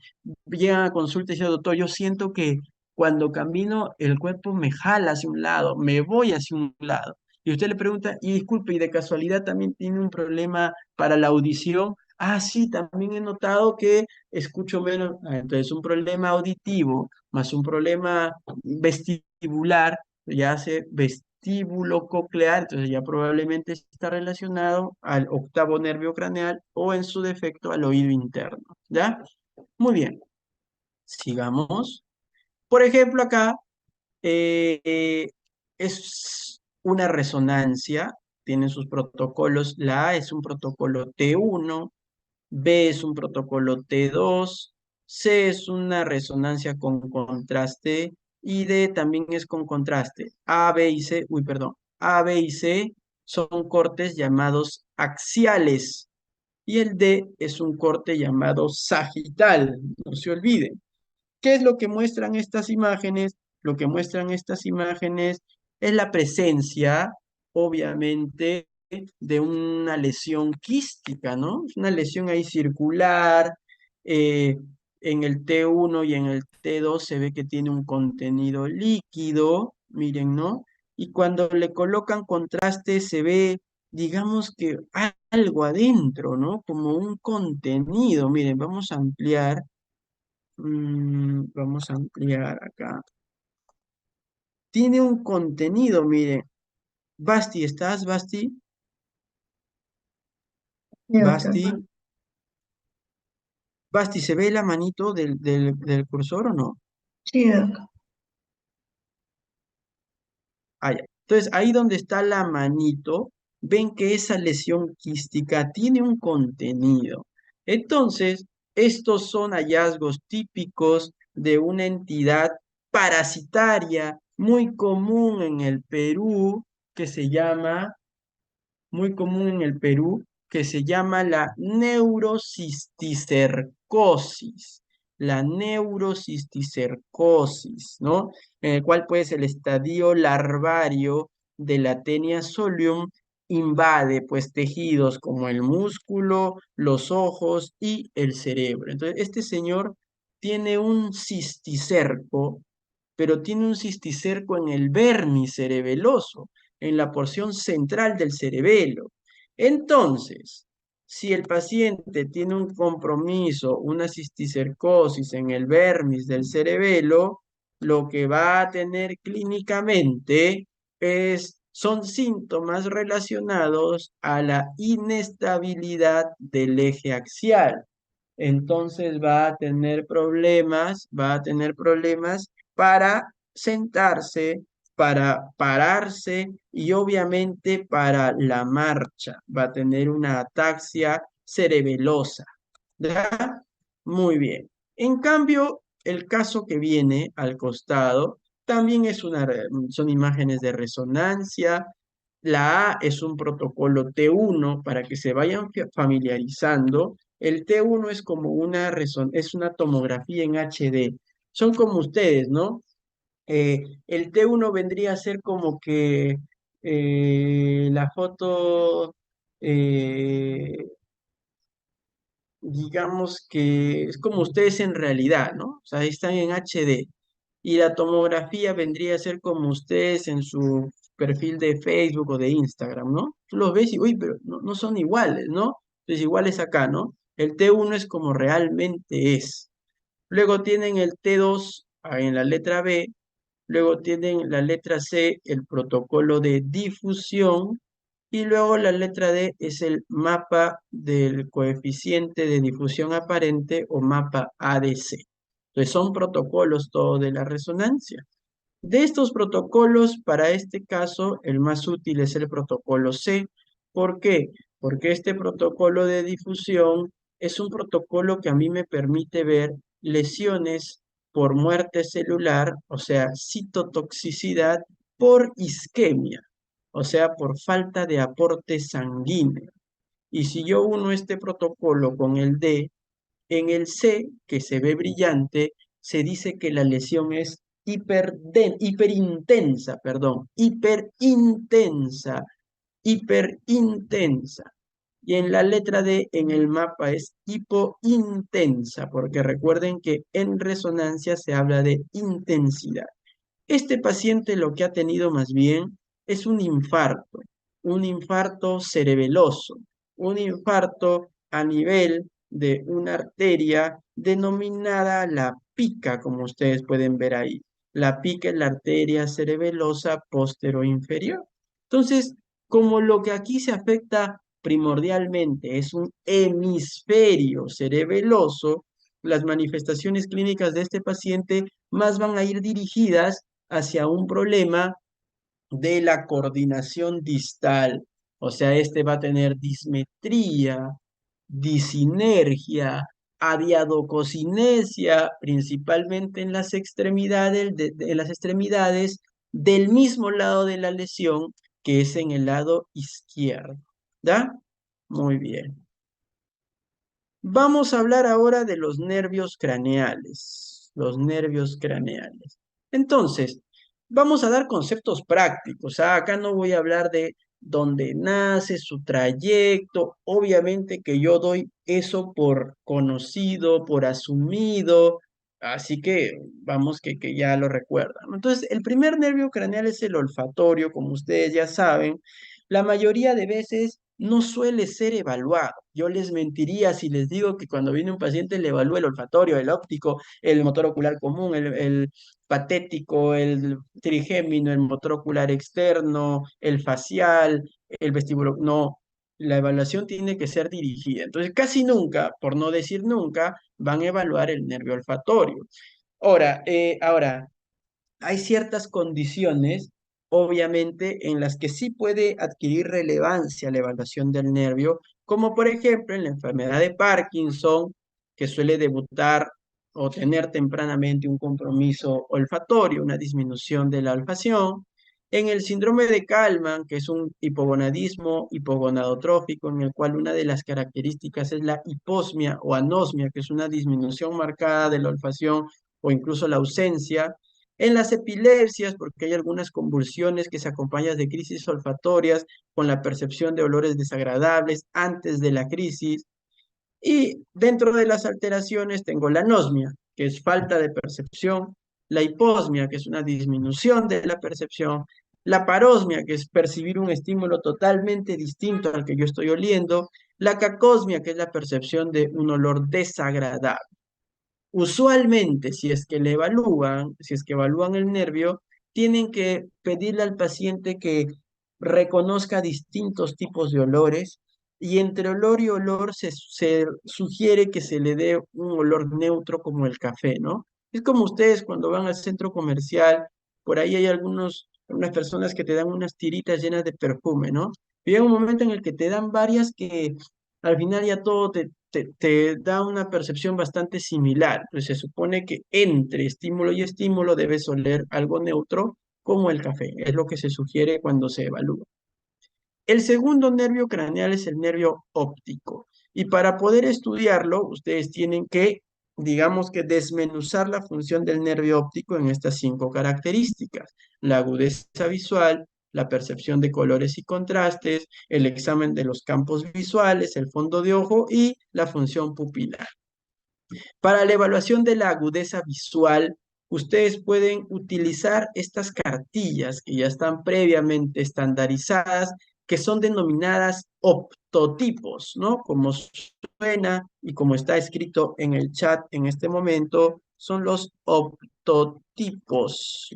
llegan a consulta y dicen, doctor, yo siento que cuando camino el cuerpo me jala hacia un lado, me voy hacia un lado. Y usted le pregunta, y disculpe, ¿y de casualidad también tiene un problema para la audición? Ah, sí, también he notado que escucho menos. Entonces, un problema auditivo más un problema vestibular, ya hace vestíbulo coclear, entonces ya probablemente está relacionado al octavo nervio craneal o en su defecto al oído interno. ¿Ya? Muy bien, sigamos. Por ejemplo, acá es una resonancia, tienen sus protocolos. La A es un protocolo T1, B es un protocolo T2, C es una resonancia con contraste y D también es con contraste. A, B y C, uy, perdón, A, B y C son cortes llamados axiales y el D es un corte llamado sagital, no se olviden. ¿Qué es lo que muestran estas imágenes? Lo que muestran estas imágenes es la presencia, obviamente, de una lesión quística, ¿no? Es una lesión ahí circular. eh, en el T1 y en el T2 se ve que tiene un contenido líquido, miren, ¿no? Y cuando le colocan contraste se ve, digamos que algo adentro, ¿no? Como un contenido. Miren, vamos a ampliar. Vamos a ampliar acá. Tiene un contenido, mire. Basti, ¿estás, Basti? Sí, doctor. Basti. Basti, ¿se ve la manito del cursor o no? Sí, doctor. Ah, ya. Entonces, ahí donde está la manito, ven que esa lesión quística tiene un contenido. Entonces, estos son hallazgos típicos de una entidad parasitaria muy común en el Perú que se llama muy común en el Perú que se llama la neurocisticercosis. La neurocisticercosis, ¿no? En el cual pues el estadio larvario de la Taenia solium invade pues tejidos como el músculo, los ojos y el cerebro. Entonces, este señor tiene un cisticerco, pero tiene un cisticerco en el vermis cerebeloso, en la porción central del cerebelo. Entonces, si el paciente tiene un compromiso, una cisticercosis en el vermis del cerebelo, lo que va a tener clínicamente son síntomas relacionados a la inestabilidad del eje axial. Entonces va a tener problemas para sentarse, para pararse y obviamente para la marcha. Va a tener una ataxia cerebelosa. ¿Ya? Muy bien. En cambio, el caso que viene al costado también son imágenes de resonancia. La A es un protocolo T1 para que se vayan familiarizando. El T1 es como es una tomografía en HD. Son como ustedes, ¿no? El T1 vendría a ser como que la foto, eh, digamos que es como ustedes en realidad, ¿no? O sea, están en HD. Y la tomografía vendría a ser como ustedes en su perfil de Facebook o de Instagram, ¿no? Tú los ves y, uy, pero no son iguales, ¿no? Entonces iguales acá, ¿no? El T1 es como realmente es. Luego tienen el T2 en la letra B. Luego tienen la letra C, el protocolo de difusión. Y luego la letra D es el mapa del coeficiente de difusión aparente o mapa ADC. Entonces son protocolos todos de la resonancia. De estos protocolos, para este caso, el más útil es el protocolo C. ¿Por qué? Porque este protocolo de difusión es un protocolo que a mí me permite ver lesiones por muerte celular, o sea, citotoxicidad por isquemia, o sea, por falta de aporte sanguíneo. Y si yo uno este protocolo con el D, en el C, que se ve brillante, se dice que la lesión es hiperintensa, perdón, hiperintensa. Y en la letra D, en el mapa, es hipointensa, porque recuerden que en resonancia se habla de intensidad. Este paciente lo que ha tenido más bien es un infarto cerebeloso, un infarto a nivel de una arteria denominada la pica, como ustedes pueden ver ahí. La pica es la arteria cerebelosa inferior. Entonces, como lo que aquí se afecta primordialmente es un hemisferio cerebeloso, las manifestaciones clínicas de este paciente más van a ir dirigidas hacia un problema de la coordinación distal. O sea, este va a tener dismetría, disinergia, adiadococinesia, principalmente en las extremidades, en las extremidades del mismo lado de la lesión, que es en el lado izquierdo. ¿Da? Muy bien. Vamos a hablar ahora de los nervios craneales. Los nervios craneales. Entonces, vamos a dar conceptos prácticos. Acá no voy a hablar de dónde nace, su trayecto. Obviamente que yo doy eso por conocido, por asumido. Así que vamos que ya lo recuerdan. Entonces, el primer nervio craneal es el olfatorio, como ustedes ya saben. La mayoría de veces no suele ser evaluado. Yo les mentiría si les digo que cuando viene un paciente le evalúa el olfatorio, el óptico, el motor ocular común, el patético, el trigémino, el motor ocular externo, el facial, el vestíbulo. No, la evaluación tiene que ser dirigida. Entonces, casi nunca, por no decir nunca, van a evaluar el nervio olfatorio. Ahora, hay ciertas condiciones, obviamente, en las que sí puede adquirir relevancia la evaluación del nervio, como por ejemplo en la enfermedad de Parkinson, que suele debutar o tener tempranamente un compromiso olfatorio, una disminución de la olfacción. En el síndrome de Kallmann, que es un hipogonadismo hipogonadotrófico, en el cual una de las características es la hiposmia o anosmia, que es una disminución marcada de la olfacción o incluso la ausencia. En las epilepsias, porque hay algunas convulsiones que se acompañan de crisis olfatorias con la percepción de olores desagradables antes de la crisis. Y dentro de las alteraciones tengo la anosmia, que es falta de percepción, la hiposmia, que es una disminución de la percepción, la parosmia, que es percibir un estímulo totalmente distinto al que yo estoy oliendo, la cacosmia, que es la percepción de un olor desagradable. Usualmente, si es que evalúan el nervio, tienen que pedirle al paciente que reconozca distintos tipos de olores y entre olor y olor se sugiere que se le dé un olor neutro como el café, ¿no? Es como ustedes cuando van al centro comercial, por ahí hay algunas personas que te dan unas tiritas llenas de perfume, ¿no? Y llega un momento en el que te dan varias que al final ya todo te da una percepción bastante similar. Pues se supone que entre estímulo y estímulo debes oler algo neutro como el café. Es lo que se sugiere cuando se evalúa. El segundo nervio craneal es el nervio óptico. Y para poder estudiarlo, ustedes tienen que, digamos que desmenuzar la función del nervio óptico en estas 5 características: la agudeza visual, la percepción de colores y contrastes, el examen de los campos visuales, el fondo de ojo y la función pupilar. Para la evaluación de la agudeza visual, ustedes pueden utilizar estas cartillas que ya están previamente estandarizadas, que son denominadas optotipos, ¿no? Como suena y como está escrito en el chat en este momento, son los optotipos,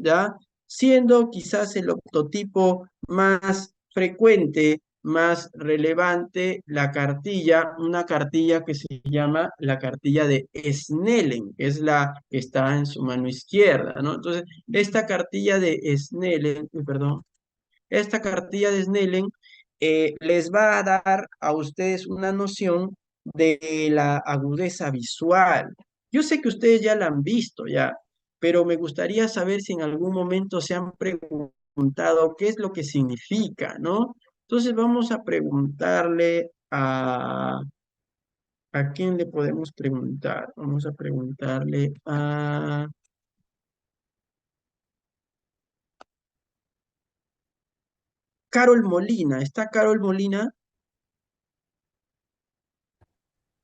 ¿ya? Siendo quizás el optotipo más frecuente, más relevante, la cartilla, una cartilla que se llama la cartilla de Snellen, que es la que está en su mano izquierda, ¿no? Entonces, esta cartilla de Snellen, perdón, esta cartilla de Snellen les va a dar a ustedes una noción de la agudeza visual. Yo sé que ustedes ya la han visto ya, pero me gustaría saber si en algún momento se han preguntado qué es lo que significa, ¿no? Entonces vamos a preguntarle ¿a quién le podemos preguntar? Vamos a preguntarle a Carol Molina. ¿Está Carol Molina?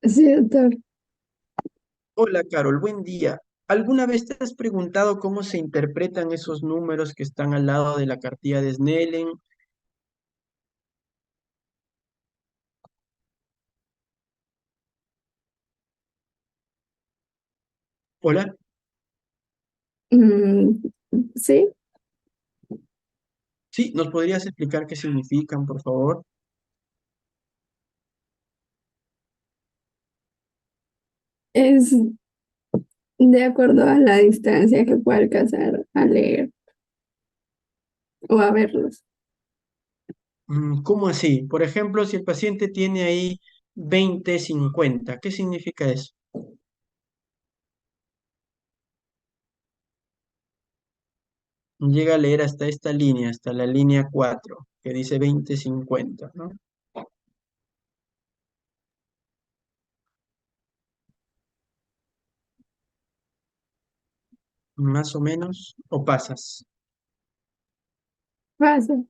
Sí, doctor. Hola, Carol, buen día. ¿Alguna vez te has preguntado cómo se interpretan esos números que están al lado de la cartilla de Snellen? Hola, Mm, sí, sí, ¿nos podrías explicar qué significan, por favor? es de acuerdo a la distancia que puede alcanzar a leer o a verlos. ¿Cómo así? Por ejemplo, si el paciente tiene ahí 20/50, ¿qué significa eso? Llega a leer hasta esta línea, hasta la línea 4, que dice 20/50, ¿no? Más o menos, o pasas. Pasa.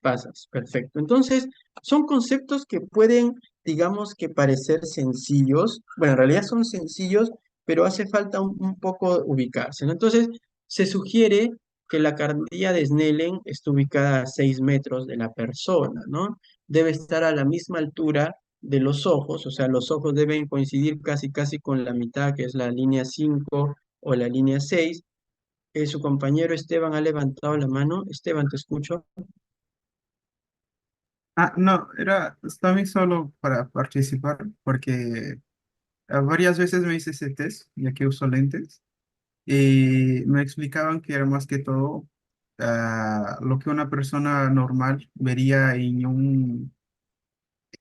Pasas, perfecto. Entonces, son conceptos que pueden, digamos que parecer sencillos. Bueno, en realidad son sencillos, pero hace falta un poco ubicarse, ¿no? Entonces, se sugiere que la cartilla de Snellen esté ubicada a 6 metros de la persona, ¿no? Debe estar a la misma altura de los ojos, o sea, los ojos deben coincidir casi, casi con la mitad, que es la línea 5 o la línea 6. Su compañero Esteban ha levantado la mano. Esteban, te escucho. No, estaba bien solo para participar porque varias veces me hice ese test, ya que uso lentes, y me explicaban que era más que todo lo que una persona normal vería en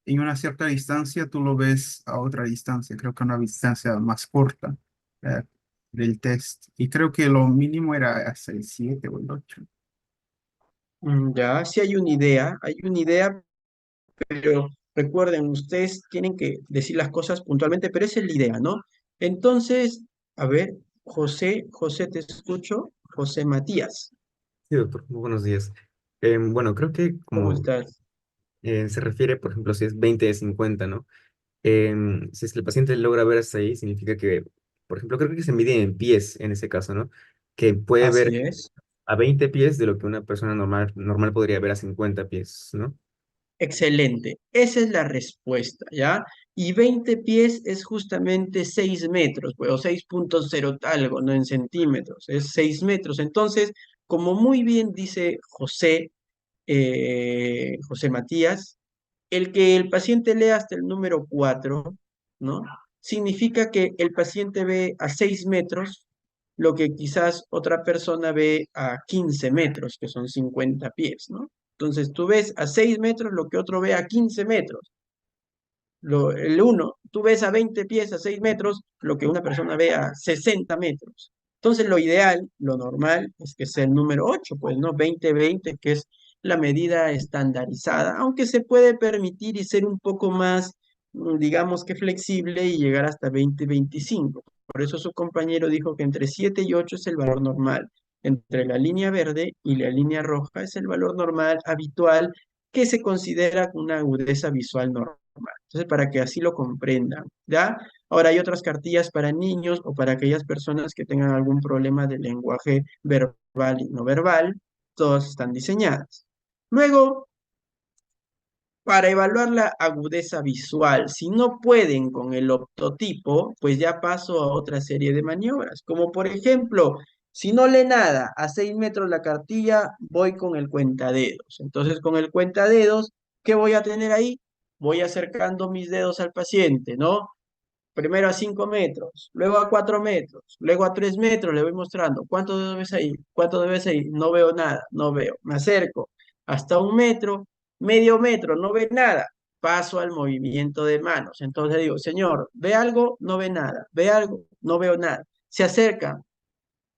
una cierta distancia, tú lo ves a otra distancia, creo que a una distancia más corta eh, del test, y creo que lo mínimo era hasta el 7 o el 8. Ya, sí hay una idea, pero recuerden, ustedes tienen que decir las cosas puntualmente, pero esa es la idea, ¿no? Entonces, a ver, José, te escucho. José Matías, Sí, doctor, muy buenos días. Bueno, creo que ¿cómo como estás? se refiere, por ejemplo, si es 20/50, ¿no? Si es que el paciente logra ver hasta ahí, significa que, por ejemplo, creo que se mide en pies en ese caso, ¿no? Que puede Así ver es. a 20 pies de lo que una persona normal podría ver a 50 pies, ¿no? Excelente. Esa es la respuesta, ¿ya? Y 20 pies es justamente 6 metros, pues, o 6,0 algo, no en centímetros, es 6 metros. Entonces, como muy bien dice José Matías, el que el paciente lea hasta el número 4, ¿no? Significa que el paciente ve a 6 metros lo que quizás otra persona ve a 15 metros, que son 50 pies, ¿no? Entonces tú ves a 6 metros lo que otro ve a 15 metros. El uno, tú ves a 20 pies a 6 metros lo que una persona ve a 60 metros. Entonces lo ideal, lo normal, es que sea el número 8, pues, ¿no? 20/20, que es la medida estandarizada, aunque se puede permitir y ser un poco más, digamos que flexible y llegar hasta 20-25. Por eso su compañero dijo que entre 7 y 8 es el valor normal. Entre la línea verde y la línea roja es el valor normal, habitual, que se considera una agudeza visual normal. Entonces, para que así lo comprendan, ¿ya? Ahora hay otras cartillas para niños o para aquellas personas que tengan algún problema de lenguaje verbal y no verbal, todas están diseñadas. Luego, para evaluar la agudeza visual, si no pueden con el optotipo, pues ya paso a otra serie de maniobras, como por ejemplo, si no lee nada, a 6 metros la cartilla, voy con el cuentadedos. Entonces, con el cuentadedos, ¿qué voy a tener ahí? Voy acercando mis dedos al paciente, ¿no? Primero a 5 metros, luego a 4 metros, luego a 3 metros, le voy mostrando. ¿Cuánto dedo ves ahí? ¿Cuánto dedo ves ahí? No veo nada, no veo. Me acerco hasta 1 metro, medio metro, no ve nada. Paso al movimiento de manos. Entonces digo, señor, ¿ve algo? No ve nada. ¿Ve algo? No veo nada. Se acerca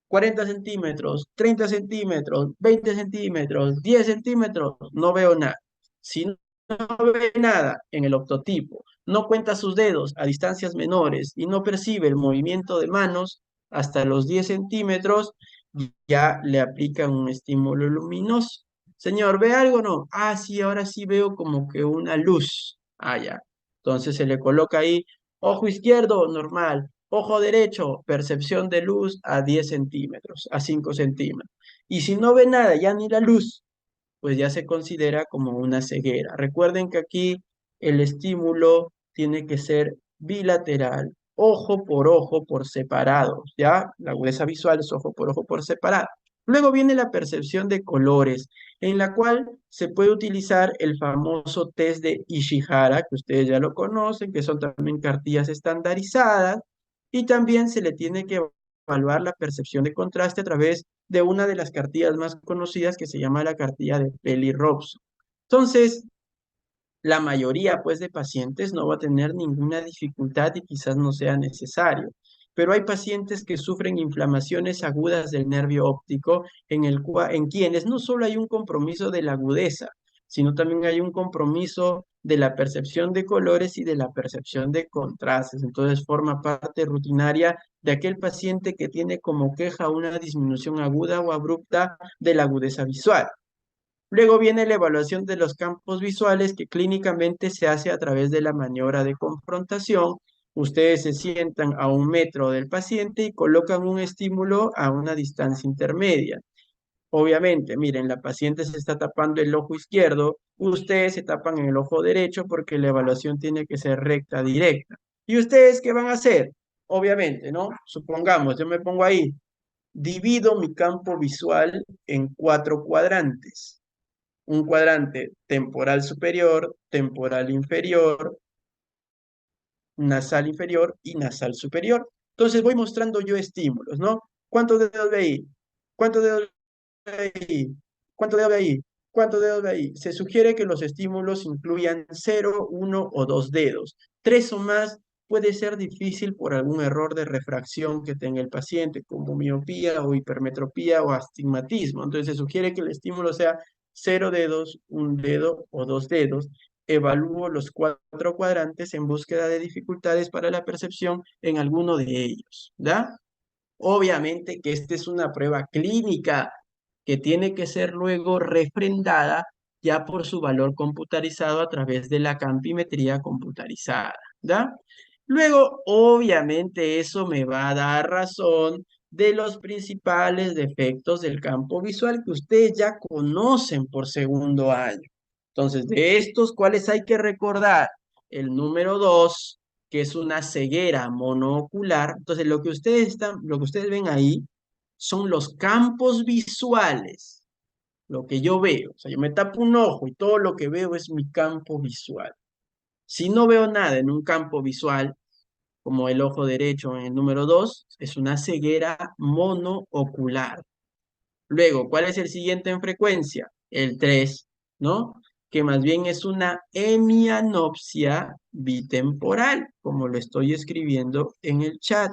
40 centímetros, 30 centímetros, 20 centímetros, 10 centímetros, no veo nada. Si no ve nada en el optotipo, no cuenta sus dedos a distancias menores y no percibe el movimiento de manos hasta los 10 centímetros, ya le aplican un estímulo luminoso. Señor, ¿ve algo o no? Ah, sí, ahora sí veo como que una luz. Ah, ya. Entonces se le coloca ahí, ojo izquierdo, normal. Ojo derecho, percepción de luz a 10 centímetros, a 5 centímetros. Y si no ve nada, ya ni la luz, pues ya se considera como una ceguera. Recuerden que aquí el estímulo tiene que ser bilateral, ojo por separado, ¿ya? La agudeza visual es ojo por separado. Luego viene la percepción de colores, en la cual se puede utilizar el famoso test de Ishihara, que ustedes ya lo conocen, que son también cartillas estandarizadas, y también se le tiene que evaluar la percepción de contraste a través de una de las cartillas más conocidas que se llama la cartilla de Peli-Robson. Entonces, la mayoría pues de pacientes no va a tener ninguna dificultad y quizás no sea necesario. Pero hay pacientes que sufren inflamaciones agudas del nervio óptico en quienes no solo hay un compromiso de la agudeza, sino también hay un compromiso de la percepción de colores y de la percepción de contrastes. Entonces forma parte rutinaria de aquel paciente que tiene como queja una disminución aguda o abrupta de la agudeza visual. Luego viene la evaluación de los campos visuales que clínicamente se hace a través de la maniobra de confrontación. Ustedes se sientan a 1 metro del paciente y colocan un estímulo a una distancia intermedia. Obviamente, miren, la paciente se está tapando el ojo izquierdo, ustedes se tapan en el ojo derecho porque la evaluación tiene que ser recta, directa. ¿Y ustedes qué van a hacer? Obviamente, ¿no? Supongamos, yo me pongo ahí, divido mi campo visual en 4 cuadrantes. Un cuadrante temporal superior, temporal inferior, nasal inferior y nasal superior. Entonces voy mostrando yo estímulos, ¿no? ¿Cuántos dedos ve ahí? ¿Cuántos dedos ve ahí? ¿Cuántos dedos ve ahí? ¿Cuántos dedos ve ahí? Se sugiere que los estímulos incluyan 0, 1 o 2 dedos. 3 o más puede ser difícil por algún error de refracción que tenga el paciente, como miopía o hipermetropía o astigmatismo. Entonces se sugiere que el estímulo sea 0 dedos, 1 dedo o 2 dedos. Evalúo los 4 cuadrantes en búsqueda de dificultades para la percepción en alguno de ellos, ¿da? Obviamente que esta es una prueba clínica que tiene que ser luego refrendada ya por su valor computarizado a través de la campimetría computarizada, ¿da? Luego, obviamente, eso me va a dar razón de los principales defectos del campo visual que ustedes ya conocen por segundo año. Entonces, de estos, ¿cuáles hay que recordar? El número 2, que es una ceguera monoocular. Entonces, lo que ustedes ven ahí son los campos visuales, lo que yo veo. O sea, yo me tapo un ojo y todo lo que veo es mi campo visual. Si no veo nada en un campo visual, como el ojo derecho en el número 2, es una ceguera monoocular. Luego, ¿cuál es el siguiente en frecuencia? El 3, ¿no? Que más bien es una hemianopsia bitemporal, como lo estoy escribiendo en el chat.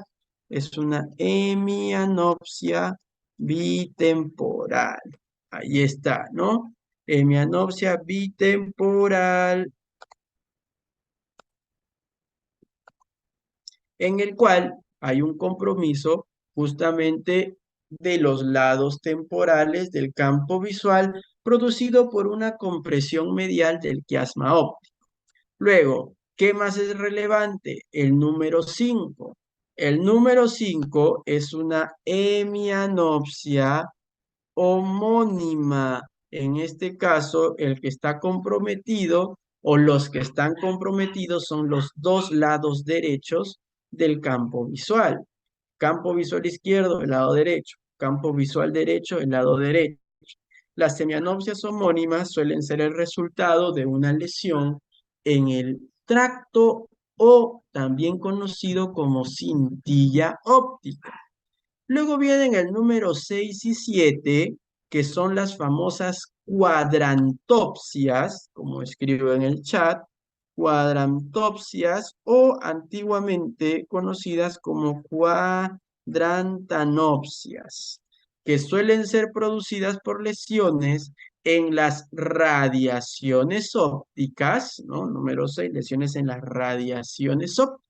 Es una hemianopsia bitemporal. Ahí está, ¿no? hemianopsia bitemporal, en el cual hay un compromiso justamente de los lados temporales del campo visual producido por una compresión medial del quiasma óptico. Luego, ¿qué más es relevante? El número 5. El número 5 es una hemianopsia homónima. En este caso, el que está comprometido o los que están comprometidos son los dos lados derechos del campo visual. Campo visual izquierdo, el lado derecho. Campo visual derecho, el lado derecho. Las semianopsias homónimas suelen ser el resultado de una lesión en el tracto o también conocido como cintilla óptica. Luego vienen el número 6 y 7, que son las famosas cuadrantopsias, como escribo en el chat, cuadrantopsias o antiguamente conocidas como cuadrantanopsias, que suelen ser producidas por lesiones en las radiaciones ópticas, ¿no? Número 6, lesiones en las radiaciones ópticas.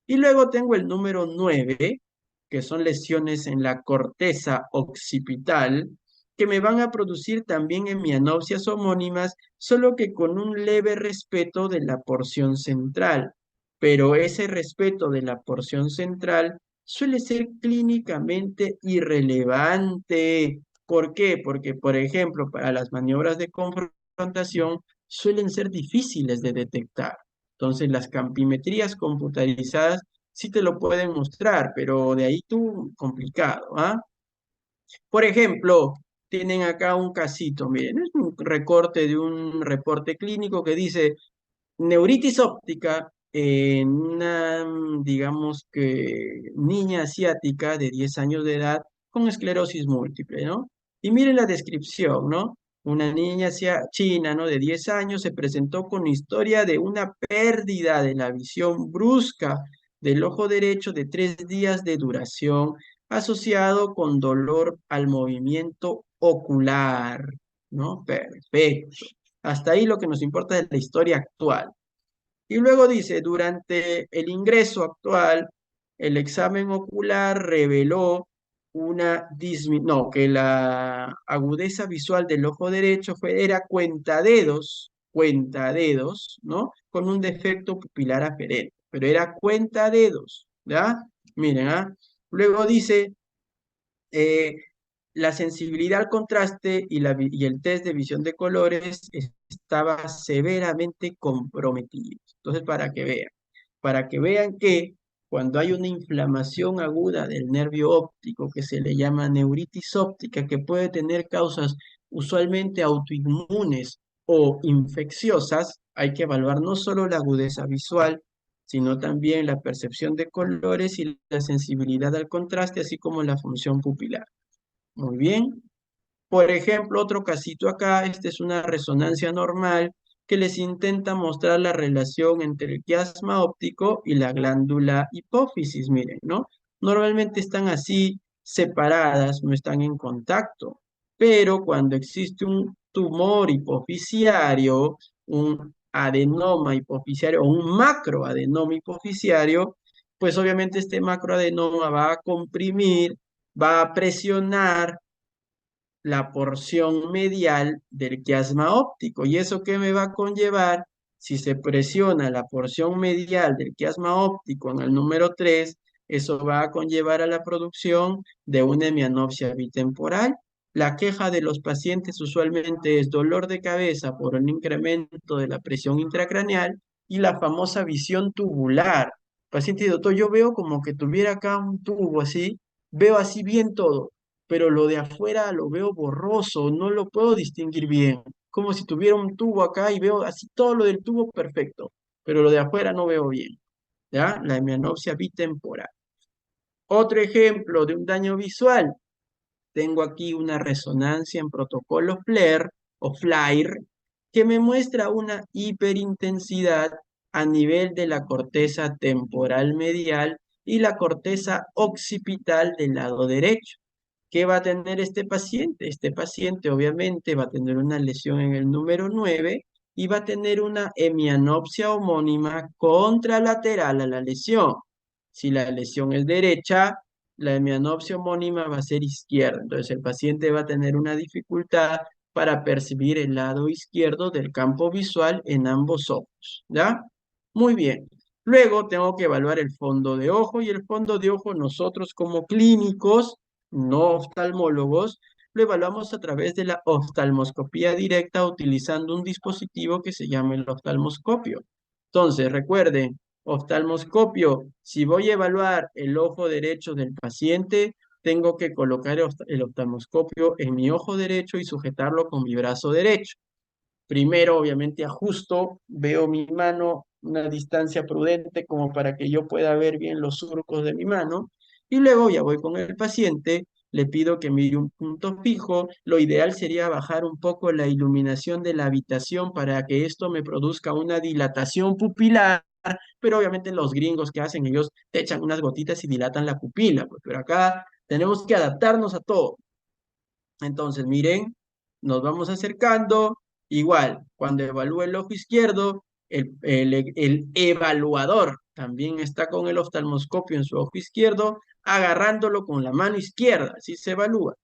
Y luego tengo el número 9, que son lesiones en la corteza occipital, que me van a producir también hemianopsias homónimas, solo que con un leve respeto de la porción central. Pero ese respeto de la porción central suele ser clínicamente irrelevante. ¿Por qué? Porque, por ejemplo, para las maniobras de confrontación suelen ser difíciles de detectar. Entonces, las campimetrías computarizadas sí te lo pueden mostrar, pero de ahí tú, complicado, ¿ah? Por ejemplo, tienen acá un casito, miren, es un recorte de un reporte clínico que dice neuritis óptica en una, digamos que, niña asiática de 10 años de edad con esclerosis múltiple, ¿no? Y miren la descripción, ¿no? Una niña china, ¿no? De 10 años se presentó con historia de una pérdida de la visión brusca del ojo derecho de 3 días de duración asociado con dolor al movimiento ocular, ¿no? Perfecto. Hasta ahí lo que nos importa es la historia actual. Y luego dice, durante el ingreso actual, el examen ocular reveló que la agudeza visual del ojo derecho era cuentadedos, ¿no? Con un defecto pupilar aferente, pero era cuentadedos, ¿ya? Miren, ¿ah? Luego dice, eh, la sensibilidad al contraste y el test de visión de colores estaba severamente comprometido. Entonces, para que vean que cuando hay una inflamación aguda del nervio óptico que se le llama neuritis óptica, que puede tener causas usualmente autoinmunes o infecciosas, hay que evaluar no solo la agudeza visual, sino también la percepción de colores y la sensibilidad al contraste, así como la función pupilar. Muy bien. Por ejemplo, otro casito acá, esta es una resonancia normal que les intenta mostrar la relación entre el quiasma óptico y la glándula hipófisis, miren, ¿no? Normalmente están así separadas, no están en contacto, pero cuando existe un tumor hipofisiario, un adenoma hipofisiario o un macroadenoma hipofisiario, pues obviamente este macroadenoma va a comprimir, va a presionar la porción medial del quiasma óptico. ¿Y eso qué me va a conllevar? Si se presiona la porción medial del quiasma óptico en el número 3, eso va a conllevar a la producción de una hemianopsia bitemporal. La queja de los pacientes usualmente es dolor de cabeza por un incremento de la presión intracraneal y la famosa visión tubular. Paciente, doctor, yo veo como que tuviera acá un tubo así, veo así bien todo, pero lo de afuera lo veo borroso, no lo puedo distinguir bien, como si tuviera un tubo acá y veo así todo lo del tubo perfecto, pero lo de afuera no veo bien, ¿ya? La hemianopsia bitemporal. Otro ejemplo de un daño visual, tengo aquí una resonancia en protocolo FLAIR o FLAIR que me muestra una hiperintensidad a nivel de la corteza temporal medial y la corteza occipital del lado derecho. ¿Qué va a tener este paciente? Este paciente obviamente va a tener una lesión en el número 9 y va a tener una hemianopsia homónima contralateral a la lesión. Si la lesión es derecha, la hemianopsia homónima va a ser izquierda. Entonces el paciente va a tener una dificultad para percibir el lado izquierdo del campo visual en ambos ojos, ¿ya? Muy bien. Luego tengo que evaluar el fondo de ojo y el fondo de ojo nosotros como clínicos, no oftalmólogos, lo evaluamos a través de la oftalmoscopía directa utilizando un dispositivo que se llama el oftalmoscopio. Entonces, recuerden, oftalmoscopio, si voy a evaluar el ojo derecho del paciente, tengo que colocar el oftalmoscopio en mi ojo derecho y sujetarlo con mi brazo derecho. Primero, obviamente, ajusto, veo mi mano una distancia prudente como para que yo pueda ver bien los surcos de mi mano. Y luego ya voy con el paciente, le pido que mire un punto fijo. Lo ideal sería bajar un poco la iluminación de la habitación para que esto me produzca una dilatación pupilar. Pero obviamente los gringos que hacen, ellos te echan unas gotitas y dilatan la pupila, pues, pero acá tenemos que adaptarnos a todo. Entonces, miren, nos vamos acercando. Igual, cuando evalúe el ojo izquierdo, el evaluador también está con el oftalmoscopio en su ojo izquierdo, agarrándolo con la mano izquierda, así se evalúa.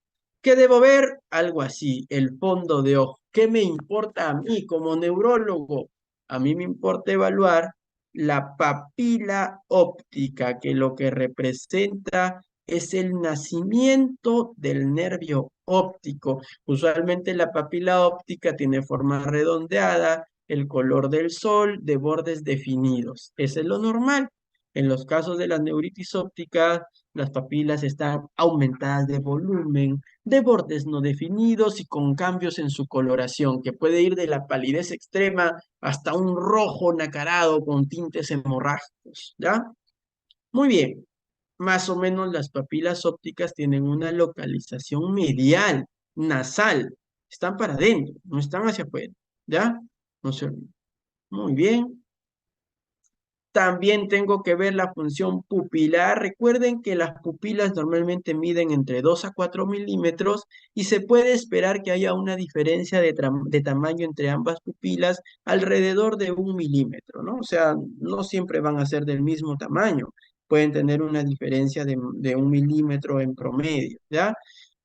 ¿Qué debo ver? Algo así, el fondo de ojo. ¿Qué me importa a mí como neurólogo? A mí me importa evaluar la papila óptica, que lo que representa es el nacimiento del nervio óptico. Usualmente la papila óptica tiene forma redondeada, el color del sol, de bordes definidos. Eso es lo normal. En los casos de las neuritis ópticas, las papilas están aumentadas de volumen, de bordes no definidos y con cambios en su coloración, que puede ir de la palidez extrema hasta un rojo nacarado con tintes hemorrágicos, ¿ya? Muy bien. Más o menos las papilas ópticas tienen una localización medial, nasal. Están para adentro, no están hacia afuera. ¿Ya? No se olviden. Muy bien. También tengo que ver la función pupilar. Recuerden que las pupilas normalmente miden entre 2 a 4 milímetros y se puede esperar que haya una diferencia de tamaño entre ambas pupilas alrededor de 1 milímetro, ¿no? O sea, no siempre van a ser del mismo tamaño. Pueden tener una diferencia de 1 milímetro en promedio, ¿ya?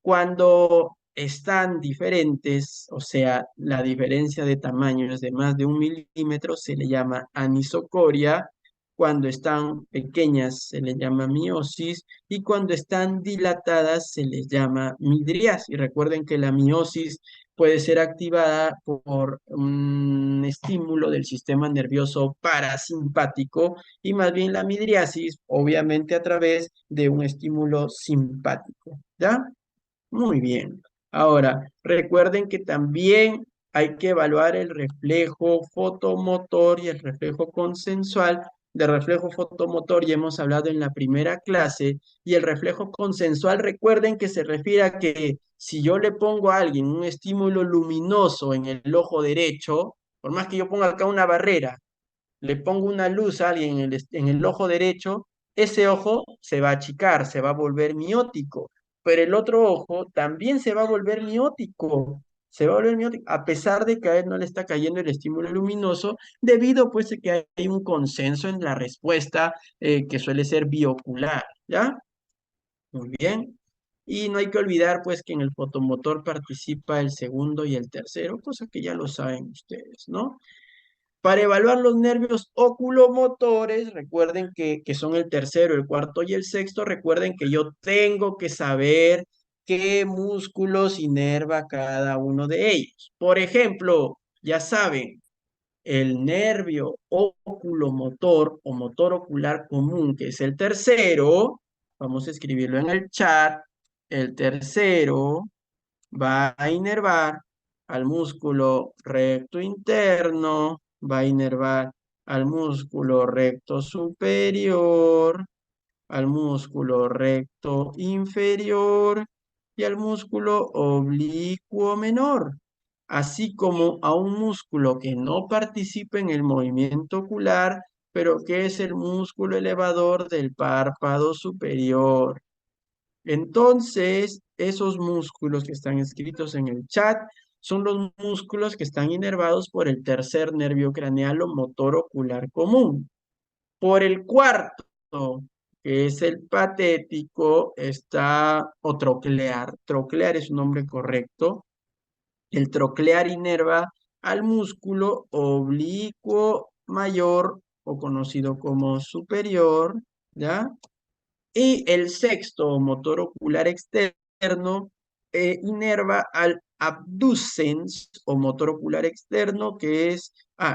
Cuando están diferentes, o sea, la diferencia de tamaño es de más de 1 milímetro, se le llama anisocoria. Cuando están pequeñas se les llama miosis y cuando están dilatadas se les llama midriasis. Y recuerden que la miosis puede ser activada por un estímulo del sistema nervioso parasimpático y más bien la midriasis, obviamente a través de un estímulo simpático. ¿Ya? Muy bien. Ahora, recuerden que también hay que evaluar el reflejo fotomotor y el reflejo consensual. De reflejo fotomotor ya hemos hablado en la primera clase y el reflejo consensual, recuerden que se refiere a que si yo le pongo a alguien un estímulo luminoso en el ojo derecho, por más que yo ponga acá una barrera, le pongo una luz a alguien en el ojo derecho, ese ojo se va a achicar, se va a volver miótico, pero el otro ojo también se va a volver miótico, se va a volver miótico, a pesar de que a él no le está cayendo el estímulo luminoso, debido pues a que hay un consenso en la respuesta que suele ser biocular, ¿ya? Muy bien. Y no hay que olvidar pues que en el fotomotor participa el segundo y el tercero, cosa que ya lo saben ustedes, ¿no? Para evaluar los nervios oculomotores, recuerden que son el tercero, el cuarto y el sexto. Recuerden que yo tengo que saber qué músculos inerva cada uno de ellos. Por ejemplo, ya saben, el nervio oculomotor o motor ocular común, que es el tercero, vamos a escribirlo en el chat, el tercero va a inervar al músculo recto interno, va a inervar al músculo recto superior, al músculo recto inferior y al músculo oblicuo menor, así como a un músculo que no participa en el movimiento ocular, pero que es el músculo elevador del párpado superior. Entonces, esos músculos que están escritos en el chat son los músculos que están inervados por el tercer nervio craneal o motor ocular común. Por el cuarto, que es el patético, está o troclear. Troclear es un nombre correcto. El troclear inerva al músculo oblicuo mayor o conocido como superior, ¿ya? Y el sexto, motor ocular externo, inerva al abducens o motor ocular externo, que es,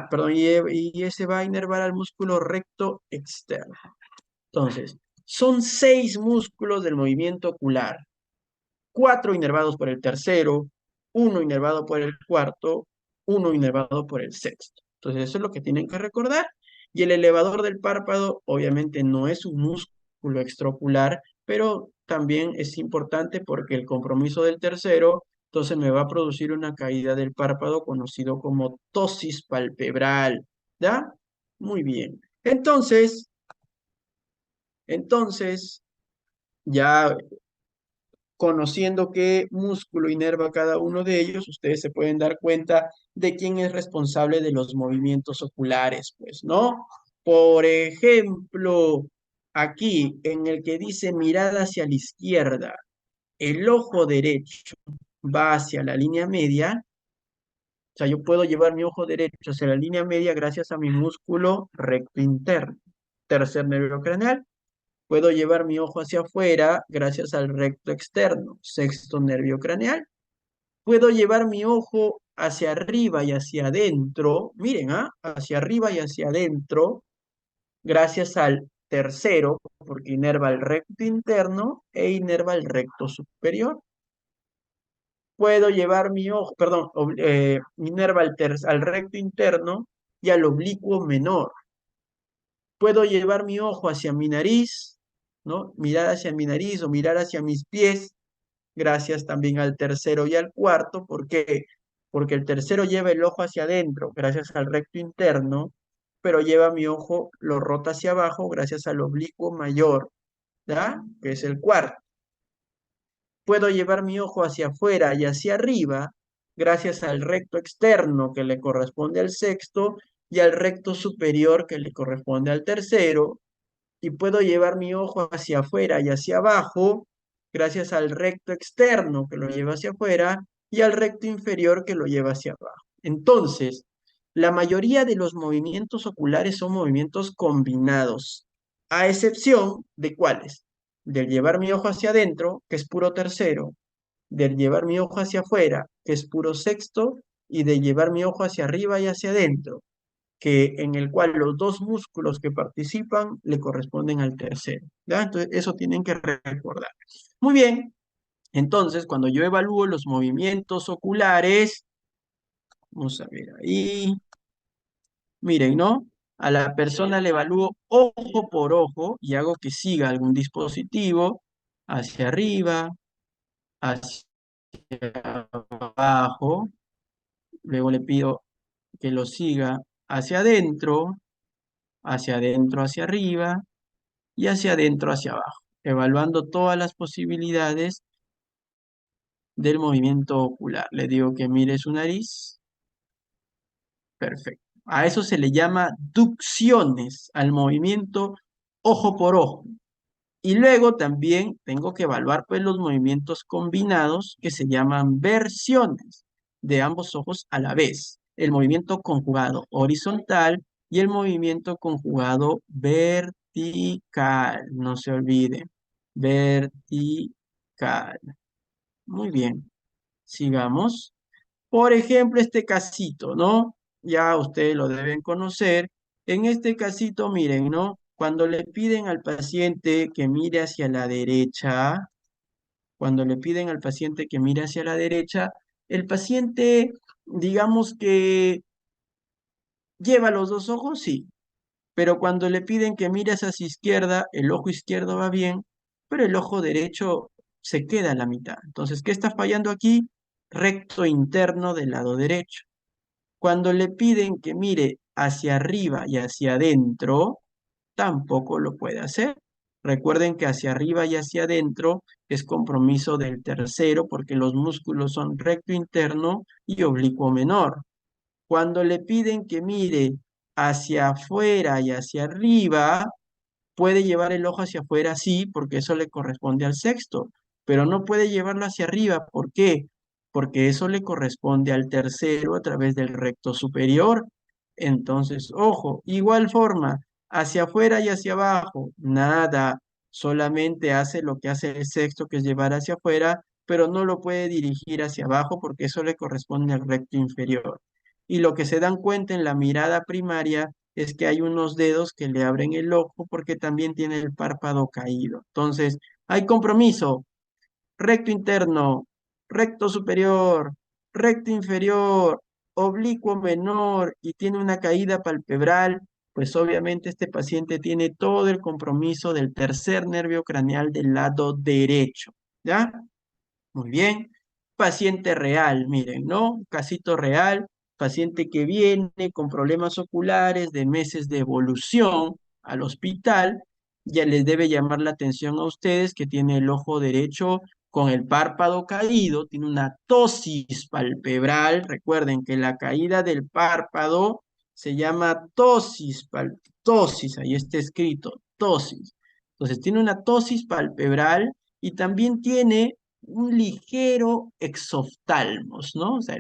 perdón, y ese va a inervar al músculo recto externo. Entonces, son 6 músculos del movimiento ocular, 4 inervados por el tercero, 1 inervado por el cuarto, 1 inervado por el sexto. Entonces, eso es lo que tienen que recordar. Y el elevador del párpado, obviamente, no es un músculo extraocular, pero también es importante porque el compromiso del tercero, entonces me va a producir una caída del párpado conocido como ptosis palpebral. ¿Ya? Muy bien. Entonces, ya conociendo qué músculo inerva cada uno de ellos, ustedes se pueden dar cuenta de quién es responsable de los movimientos oculares, pues, ¿no? Por ejemplo, aquí en el que dice mirada hacia la izquierda, el ojo derecho va hacia la línea media, o sea, yo puedo llevar mi ojo derecho hacia la línea media gracias a mi músculo recto interno, tercer nervio craneal. Puedo llevar mi ojo hacia afuera gracias al recto externo, sexto nervio craneal. Puedo llevar mi ojo hacia arriba y hacia adentro, miren, hacia arriba y hacia adentro, gracias al tercero, porque inerva el recto interno e inerva el recto superior. Puedo llevar mi ojo, perdón, inerva al recto interno y al oblicuo menor. Puedo llevar mi ojo hacia mi nariz, ¿no? Mirar hacia mi nariz o mirar hacia mis pies, gracias también al tercero y al cuarto. ¿Por qué? Porque el tercero lleva el ojo hacia adentro, gracias al recto interno, pero lleva mi ojo, lo rota hacia abajo, gracias al oblicuo mayor, ¿ya? Que es el cuarto. Puedo llevar mi ojo hacia afuera y hacia arriba, gracias al recto externo que le corresponde al sexto y al recto superior que le corresponde al tercero, y puedo llevar mi ojo hacia afuera y hacia abajo, gracias al recto externo que lo lleva hacia afuera y al recto inferior que lo lleva hacia abajo. Entonces, la mayoría de los movimientos oculares son movimientos combinados, a excepción de cuáles: del llevar mi ojo hacia adentro, que es puro tercero, del llevar mi ojo hacia afuera, que es puro sexto, y de llevar mi ojo hacia arriba y hacia adentro, que en el cual los dos músculos que participan le corresponden al tercero. ¿Ya? Entonces, eso tienen que recordar. Muy bien, entonces, cuando yo evalúo los movimientos oculares, vamos a ver ahí, miren, ¿no? A la persona le evalúo ojo por ojo y hago que siga algún dispositivo hacia arriba, hacia abajo, luego le pido que lo siga hacia adentro, hacia arriba, y hacia adentro, hacia abajo, evaluando todas las posibilidades del movimiento ocular. Le digo que mire su nariz. Perfecto. A eso se le llama ducciones, al movimiento ojo por ojo. Y luego también tengo que evaluar pues los movimientos combinados que se llaman versiones de ambos ojos a la vez. El movimiento conjugado horizontal y el movimiento conjugado vertical. No se olvide. Vertical. Muy bien. Sigamos. Por ejemplo, este casito, ¿no? Ya ustedes lo deben conocer. En este casito, miren, ¿no? Cuando le piden al paciente que mire hacia la derecha, cuando le piden al paciente que mire hacia la derecha, el paciente, digamos que lleva los dos ojos, sí, pero cuando le piden que mire hacia su izquierda, el ojo izquierdo va bien, pero el ojo derecho se queda a la mitad. Entonces, ¿qué está fallando aquí? Recto interno del lado derecho. Cuando le piden que mire hacia arriba y hacia adentro, tampoco lo puede hacer. Recuerden que hacia arriba y hacia adentro es compromiso del tercero porque los músculos son recto interno y oblicuo menor. Cuando le piden que mire hacia afuera y hacia arriba, puede llevar el ojo hacia afuera, sí, porque eso le corresponde al sexto, pero no puede llevarlo hacia arriba. ¿Por qué? Porque eso le corresponde al tercero a través del recto superior. Entonces, ojo, igual forma, hacia afuera y hacia abajo, nada, solamente hace lo que hace el sexto, que es llevar hacia afuera, pero no lo puede dirigir hacia abajo porque eso le corresponde al recto inferior. Y lo que se dan cuenta en la mirada primaria es que hay unos dedos que le abren el ojo porque también tiene el párpado caído. Entonces, hay compromiso, recto interno, recto superior, recto inferior, oblicuo menor y tiene una caída palpebral, pues obviamente este paciente tiene todo el compromiso del tercer nervio craneal del lado derecho. ¿Ya? Muy bien. Paciente real, miren, ¿no? Un casito real, paciente que viene con problemas oculares de meses de evolución al hospital, ya les debe llamar la atención a ustedes que tiene el ojo derecho con el párpado caído, tiene una tosis palpebral. Recuerden que la caída del párpado se llama tosis, ahí está escrito, tosis. Entonces tiene una tosis palpebral y también tiene un ligero exoftalmos, ¿no? O sea,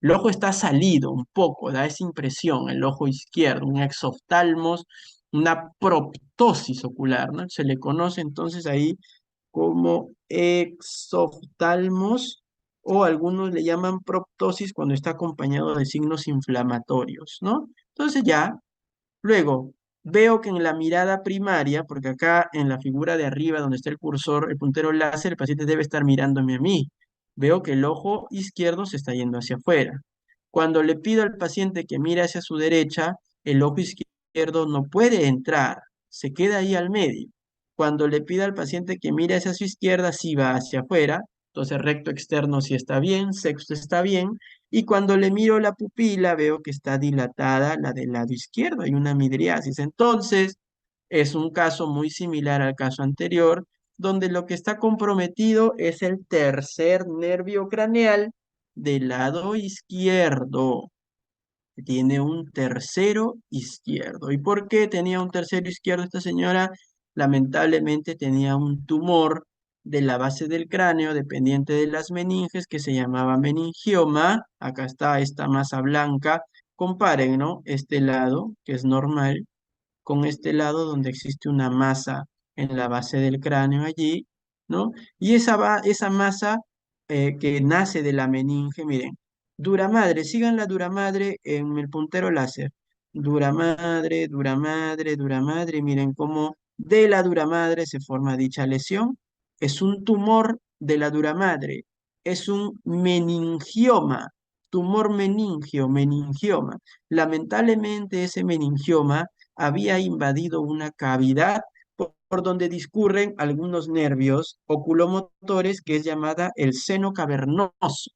el ojo está salido un poco, da esa impresión, el ojo izquierdo, un exoftalmos, una proptosis ocular, ¿no? Se le conoce entonces ahí como exoftalmos o algunos le llaman proptosis cuando está acompañado de signos inflamatorios, ¿no? Entonces ya luego, veo que en la mirada primaria, porque acá en la figura de arriba donde está el cursor, el puntero láser, el paciente debe estar mirándome a mí. Veo que el ojo izquierdo se está yendo hacia afuera. Cuando le pido al paciente que mire hacia su derecha, el ojo izquierdo no puede entrar, se queda ahí al medio. Cuando le pido al paciente que mire hacia su izquierda, sí va hacia afuera. Entonces, recto externo sí está bien, sexto está bien, y cuando le miro la pupila, veo que está dilatada la del lado izquierdo, hay una midriasis. Entonces, es un caso muy similar al caso anterior, donde lo que está comprometido es el tercer nervio craneal del lado izquierdo. Tiene un tercero izquierdo. ¿Y por qué tenía un tercero izquierdo esta señora? Lamentablemente tenía un tumor de la base del cráneo dependiente de las meninges que se llamaba meningioma. Acá está esta masa blanca. Comparen, ¿no? Este lado, que es normal, con este lado donde existe una masa en la base del cráneo allí, ¿no? Y esa masa que nace de la meninge, miren, dura madre, sigan la dura madre en el puntero láser. Dura madre, dura madre, dura madre, miren cómo de la dura madre se forma dicha lesión. Es un tumor de la dura madre, es un meningioma, tumor meningio, meningioma. Lamentablemente ese meningioma había invadido una cavidad por donde discurren algunos nervios oculomotores que es llamada el seno cavernoso.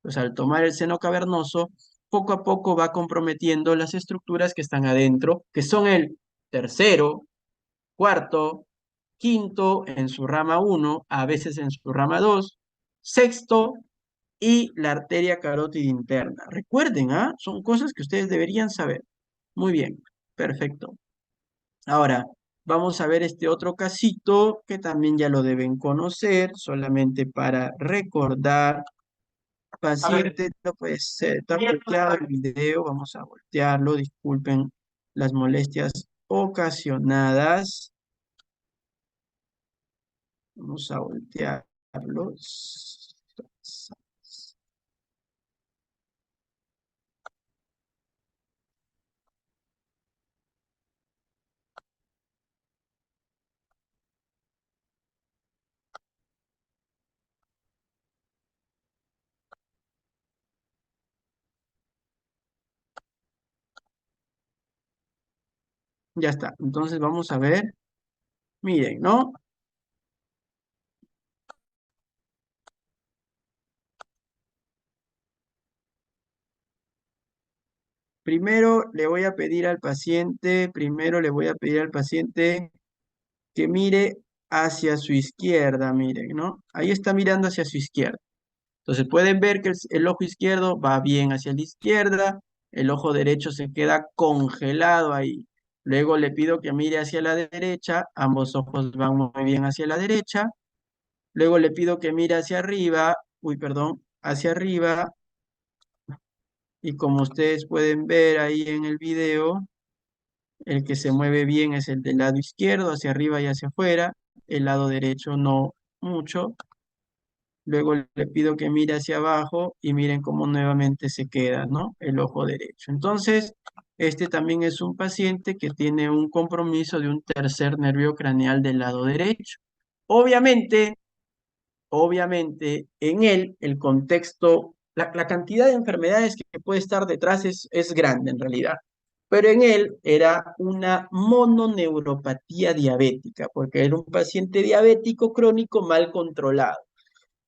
Pues al tomar el seno cavernoso, poco a poco va comprometiendo las estructuras que están adentro, que son el tercero, cuarto, quinto en su rama 1, a veces en su rama 2, sexto y la arteria carótida interna. Recuerden, ¿ah? Son cosas que ustedes deberían saber. Muy bien, perfecto. Ahora, vamos a ver este otro casito que también ya lo deben conocer, solamente para recordar. Paciente, no puede ser, está volteado el video, vamos a voltearlo, disculpen las molestias ocasionadas. Vamos a voltearlo. Ya está, entonces vamos a ver, miren, ¿no? Primero le voy a pedir al paciente que mire hacia su izquierda, miren, ¿no? Ahí está mirando hacia su izquierda. Entonces pueden ver que el ojo izquierdo va bien hacia la izquierda, el ojo derecho se queda congelado ahí. Luego le pido que mire hacia la derecha, ambos ojos van muy bien hacia la derecha. Luego le pido que mire hacia arriba, uy, perdón, hacia arriba. Y como ustedes pueden ver ahí en el video, el que se mueve bien es el del lado izquierdo, hacia arriba y hacia afuera. El lado derecho no mucho. Luego le pido que mire hacia abajo y miren cómo nuevamente se queda, ¿no? El ojo derecho. Entonces, este también es un paciente que tiene un compromiso de un tercer nervio craneal del lado derecho. Obviamente, obviamente, en él, el contexto, la cantidad de enfermedades que puede estar detrás es grande en realidad. Pero en él era una mononeuropatía diabética, porque era un paciente diabético crónico mal controlado.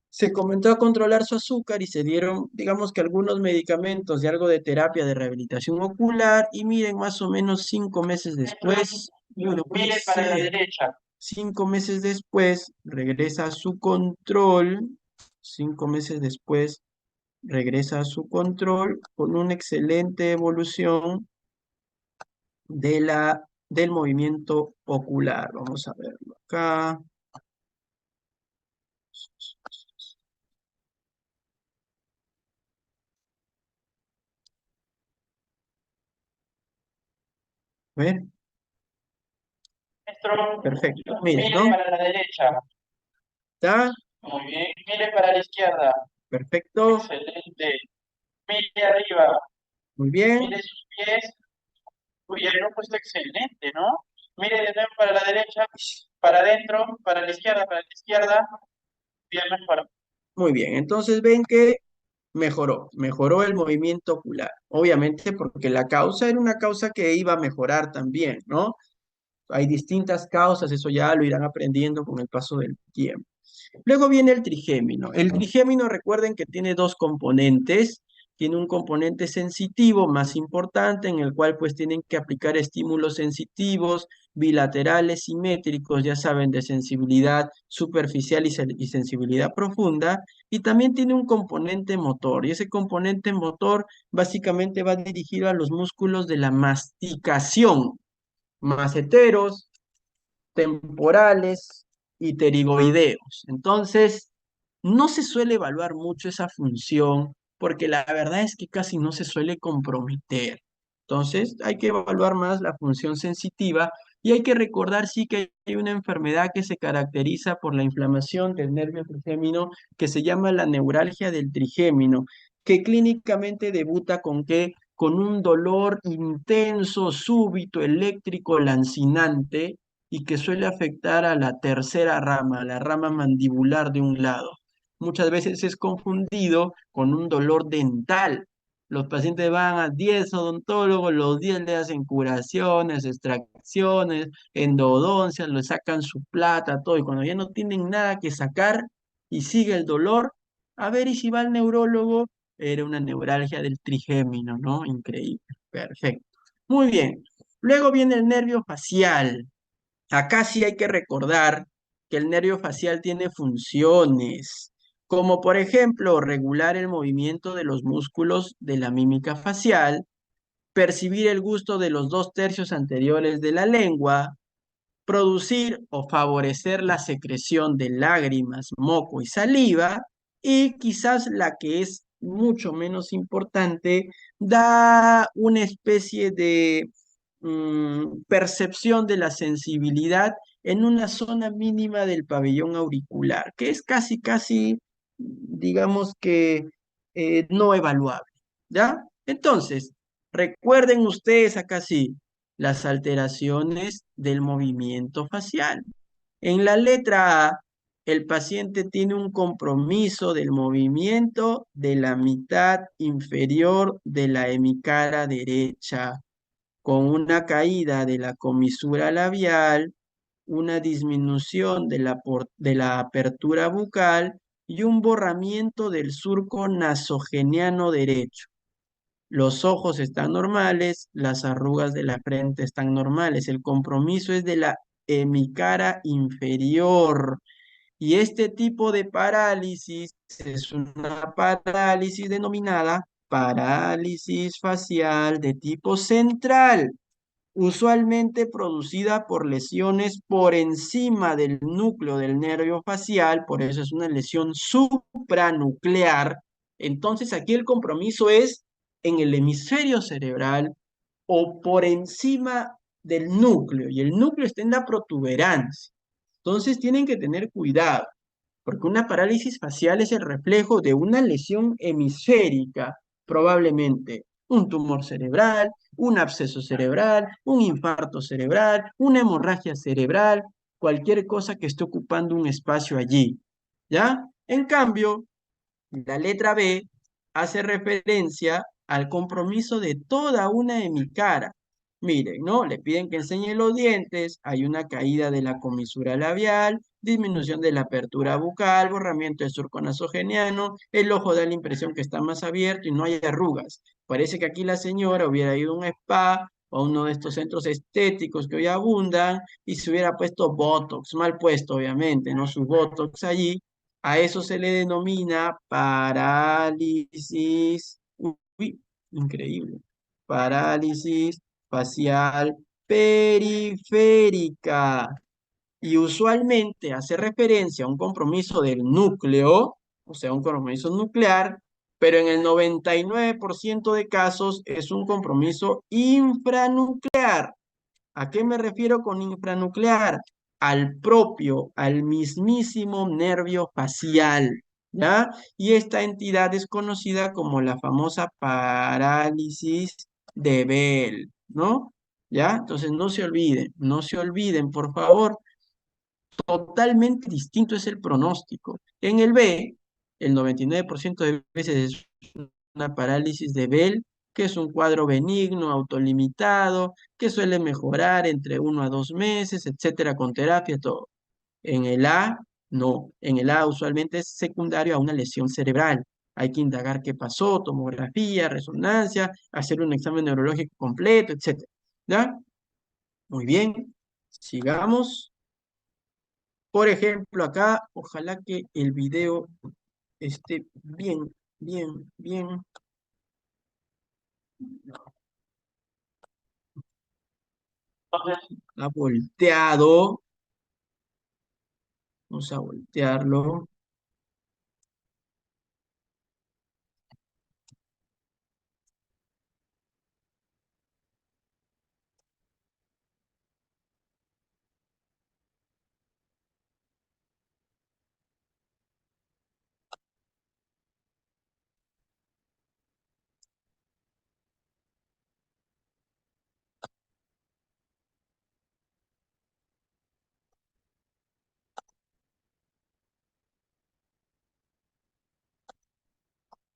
Se comenzó a controlar su azúcar y se dieron, digamos que algunos medicamentos y algo de terapia de rehabilitación ocular. Y miren, más o menos 5 meses después, bueno, puede ser, 5 meses después regresa a su control. 5 meses después regresa a su control con una excelente evolución del movimiento ocular. Vamos a verlo acá. A ver. Perfecto. Miren, ¿no? Para la derecha. ¿Está? Muy bien. Mire para la izquierda. Perfecto. Excelente. Mire arriba. Muy bien. Mire sus pies. Uy, el ojo está excelente, ¿no? Mire de nuevo para la derecha, para adentro, para la izquierda. Bien mejor. Muy bien. Entonces ven que mejoró el movimiento ocular. Obviamente porque la causa era una causa que iba a mejorar también, ¿no? Hay distintas causas, eso ya lo irán aprendiendo con el paso del tiempo. Luego viene el trigémino. El trigémino, recuerden que tiene dos componentes. Tiene un componente sensitivo más importante en el cual pues tienen que aplicar estímulos sensitivos, bilaterales, simétricos, ya saben, de sensibilidad superficial y sensibilidad profunda. Y también tiene un componente motor. Y ese componente motor básicamente va dirigido a los músculos de la masticación, maceteros, temporales y pterigoideos. Entonces, no se suele evaluar mucho esa función porque la verdad es que casi no se suele comprometer. Entonces, hay que evaluar más la función sensitiva y hay que recordar sí que hay una enfermedad que se caracteriza por la inflamación del nervio trigémino que se llama la neuralgia del trigémino, que clínicamente debuta con qué? Con un dolor intenso, súbito, eléctrico, lancinante, y que suele afectar a la tercera rama, la rama mandibular de un lado. Muchas veces es confundido con un dolor dental. Los pacientes van a 10 odontólogos, los 10 le hacen curaciones, extracciones, endodoncias, le sacan su plata, todo, y cuando ya no tienen nada que sacar y sigue el dolor, a ver, y si va al neurólogo, era una neuralgia del trigémino, ¿no? Increíble, perfecto. Muy bien. Luego viene el nervio facial. Acá sí hay que recordar que el nervio facial tiene funciones, como por ejemplo regular el movimiento de los músculos de la mímica facial, percibir el gusto de los 2/3 anteriores de la lengua, producir o favorecer la secreción de lágrimas, moco y saliva, y quizás la que es mucho menos importante, da una especie de percepción de la sensibilidad en una zona mínima del pabellón auricular, que es casi, digamos que no evaluable, ¿ya? Entonces, recuerden ustedes acá sí, las alteraciones del movimiento facial. En la letra A, el paciente tiene un compromiso del movimiento de la mitad inferior de la hemicara derecha, con una caída de la comisura labial, una disminución de la apertura bucal y un borramiento del surco nasogeniano derecho. Los ojos están normales, las arrugas de la frente están normales. El compromiso es de la hemicara inferior. Y este tipo de parálisis es una parálisis denominada parálisis facial de tipo central, usualmente producida por lesiones por encima del núcleo del nervio facial, por eso es una lesión supranuclear. Entonces aquí el compromiso es en el hemisferio cerebral o por encima del núcleo, y el núcleo está en la protuberancia. Entonces tienen que tener cuidado, porque una parálisis facial es el reflejo de una lesión hemisférica, probablemente un tumor cerebral, un absceso cerebral, un infarto cerebral, una hemorragia cerebral, cualquier cosa que esté ocupando un espacio allí, ¿ya? En cambio, la letra B hace referencia al compromiso de toda una hemicara. Miren, ¿no? Le piden que enseñe los dientes, hay una caída de la comisura labial, disminución de la apertura bucal, borramiento del surco nasogeniano, el ojo da la impresión que está más abierto y no hay arrugas. Parece que aquí la señora hubiera ido a un spa o a uno de estos centros estéticos que hoy abundan y se hubiera puesto Botox, mal puesto obviamente, ¿no? Su Botox allí, a eso se le denomina parálisis, uy, increíble, parálisis facial periférica. Y usualmente hace referencia a un compromiso del núcleo, o sea, un compromiso nuclear, pero en el 99% de casos es un compromiso infranuclear. ¿A qué me refiero con infranuclear? Al mismísimo nervio facial, ¿ya? Y esta entidad es conocida como la famosa parálisis de Bell, ¿no? ¿Ya? Entonces no se olviden, por favor, totalmente distinto es el pronóstico. En el B, el 99% de veces es una parálisis de Bell, que es un cuadro benigno, autolimitado, que suele mejorar entre 1 a 2 meses, etcétera, con terapia, todo. En el A, no. En el A usualmente es secundario a una lesión cerebral. Hay que indagar qué pasó, tomografía, resonancia, hacer un examen neurológico completo, etcétera. ¿Ya? Muy bien. Sigamos. Por ejemplo, acá, ojalá que el video esté bien, bien, bien. Entonces, Ha volteado. Vamos a voltearlo.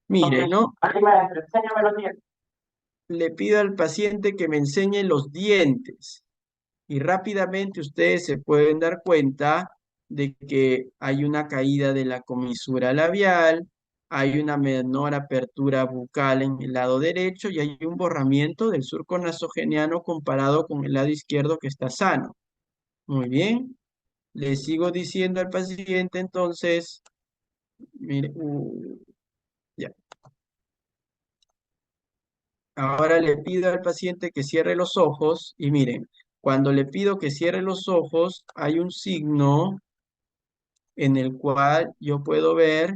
Mire, ¿no? aquí maestro, enséñame los dientes. Le pido al paciente que me enseñe los dientes. Y rápidamente ustedes se pueden dar cuenta de que hay una caída de la comisura labial, hay una menor apertura bucal en el lado derecho y hay un borramiento del surco nasogeniano comparado con el lado izquierdo que está sano. Muy bien. Le sigo diciendo al paciente entonces, mire, ya. Ahora le pido al paciente que cierre los ojos y miren, cuando le pido que cierre los ojos hay un signo en el cual yo puedo ver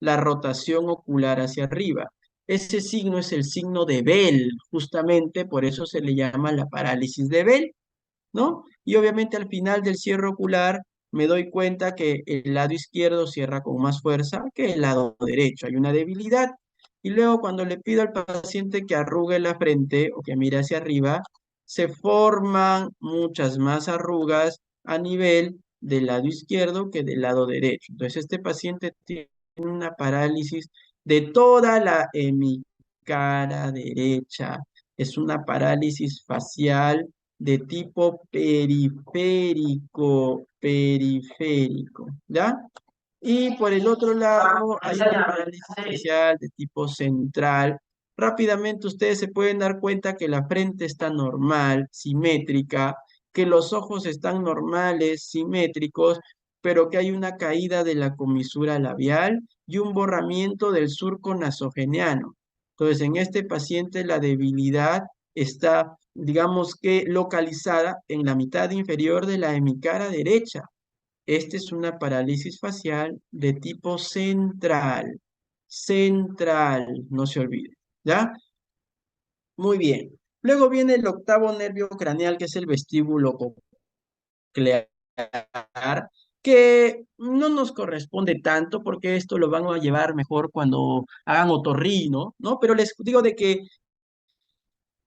la rotación ocular hacia arriba. Ese signo es el signo de Bell, justamente por eso se le llama la parálisis de Bell, ¿no? Y obviamente al final del cierre ocular me doy cuenta que el lado izquierdo cierra con más fuerza que el lado derecho, hay una debilidad. Y luego cuando le pido al paciente que arrugue la frente o que mire hacia arriba, se forman muchas más arrugas a nivel del lado izquierdo que del lado derecho. Entonces este paciente tiene una parálisis de toda la hemicara derecha. Es una parálisis facial de tipo periférico, ¿ya? Y por el otro lado hay una parálisis facial de tipo central. Rápidamente ustedes se pueden dar cuenta que la frente está normal, simétrica, que los ojos están normales, simétricos, pero que hay una caída de la comisura labial y un borramiento del surco nasogeniano. Entonces, en este paciente la debilidad está, digamos que localizada en la mitad inferior de la hemicara derecha. Esta es una parálisis facial de tipo central. Central, no se olvide. ¿Ya? Muy bien. Luego viene el octavo nervio craneal, que es el vestíbulo coclear, que no nos corresponde tanto porque esto lo van a llevar mejor cuando hagan otorrino, ¿no? Pero les digo de que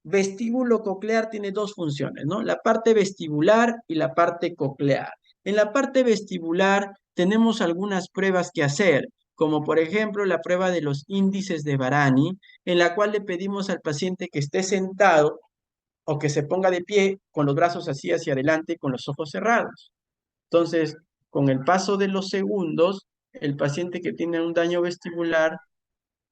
vestíbulo coclear tiene dos funciones, ¿no? La parte vestibular y la parte coclear. En la parte vestibular tenemos algunas pruebas que hacer, como por ejemplo la prueba de los índices de Varani, en la cual le pedimos al paciente que esté sentado o que se ponga de pie con los brazos así hacia adelante, con los ojos cerrados. Entonces, con el paso de los segundos, el paciente que tiene un daño vestibular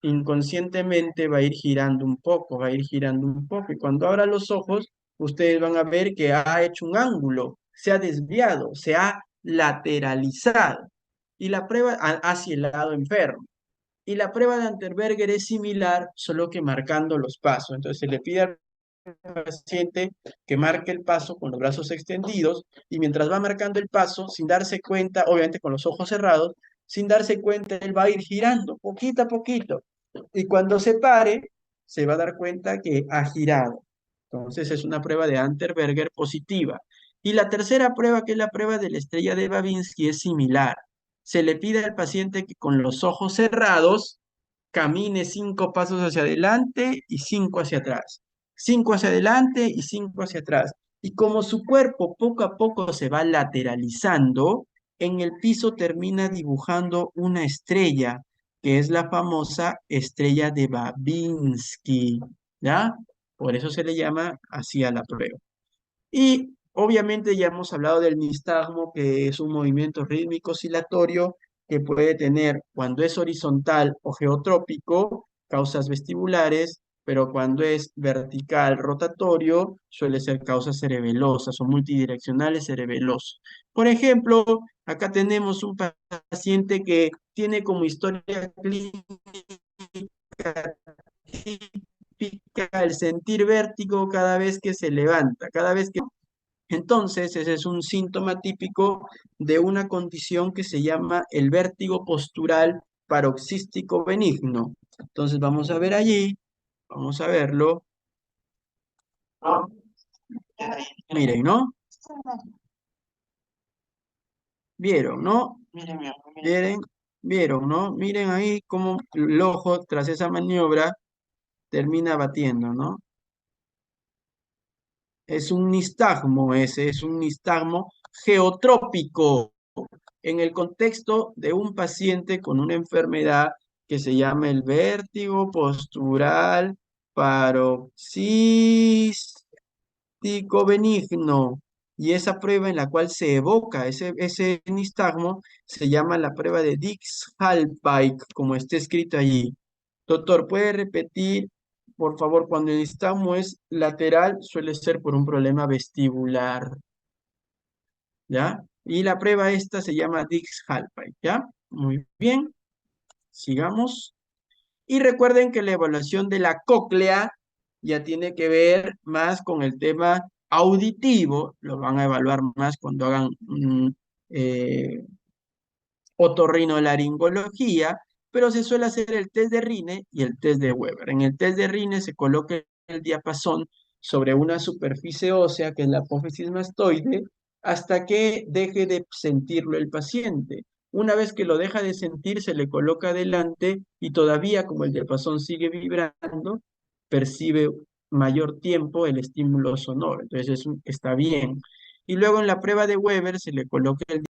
inconscientemente va a ir girando un poco, va a ir girando un poco. Y cuando abra los ojos, ustedes van a ver que ha hecho un ángulo, se ha desviado, se ha lateralizado. Y la prueba hacia el lado enfermo. Y la prueba de Anterberger es similar, solo que marcando los pasos. Entonces se le pide al paciente que marque el paso con los brazos extendidos y mientras va marcando el paso, sin darse cuenta, obviamente con los ojos cerrados, sin darse cuenta, él va a ir girando poquito a poquito. Y cuando se pare, se va a dar cuenta que ha girado. Entonces es una prueba de Anterberger positiva. Y la tercera prueba, que es la prueba de la estrella de Babinski, es similar. Se le pide al paciente que con los ojos cerrados camine 5 pasos hacia adelante y 5 hacia atrás. 5 hacia adelante y 5 hacia atrás. Y como su cuerpo poco a poco se va lateralizando, en el piso termina dibujando una estrella, que es la famosa estrella de Babinski, ¿ya? Por eso se le llama así a la prueba. Y obviamente ya hemos hablado del nistagmo, que es un movimiento rítmico oscilatorio que puede tener cuando es horizontal o geotrópico, causas vestibulares, pero cuando es vertical rotatorio, suele ser causas cerebelosas o multidireccionales cerebelosos. Por ejemplo, acá tenemos un paciente que tiene como historia clínica típica el sentir vértigo cada vez que se levanta, cada vez que... Entonces, ese es un síntoma típico de una condición que se llama el vértigo postural paroxístico benigno. Entonces, vamos a ver allí, vamos a verlo. Miren, ¿no? ¿Vieron, no? ¿Vieron, no? Miren ahí cómo el ojo, tras esa maniobra, termina batiendo, ¿no? Es un nistagmo ese, es un nistagmo geotrópico en el contexto de un paciente con una enfermedad que se llama el vértigo postural paroxístico benigno. Y esa prueba en la cual se evoca ese nistagmo se llama la prueba de Dix-Hallpike, como está escrito allí. Doctor, ¿puede repetir, por favor, cuando el nistagmo es lateral, suele ser por un problema vestibular, ¿ya? Y la prueba esta se llama Dix-Hallpike, ¿ya? Muy bien, sigamos. Y recuerden que la evaluación de la cóclea ya tiene que ver más con el tema auditivo, lo van a evaluar más cuando hagan eh, otorrinolaringología, pero se suele hacer el test de Rine y el test de Weber. En el test de Rine se coloca el diapasón sobre una superficie ósea, que es la apófisis mastoide, hasta que deje de sentirlo el paciente. Una vez que lo deja de sentir, se le coloca adelante y todavía, como el diapasón sigue vibrando, percibe mayor tiempo el estímulo sonoro. Entonces está bien. Y luego en la prueba de Weber se le coloca el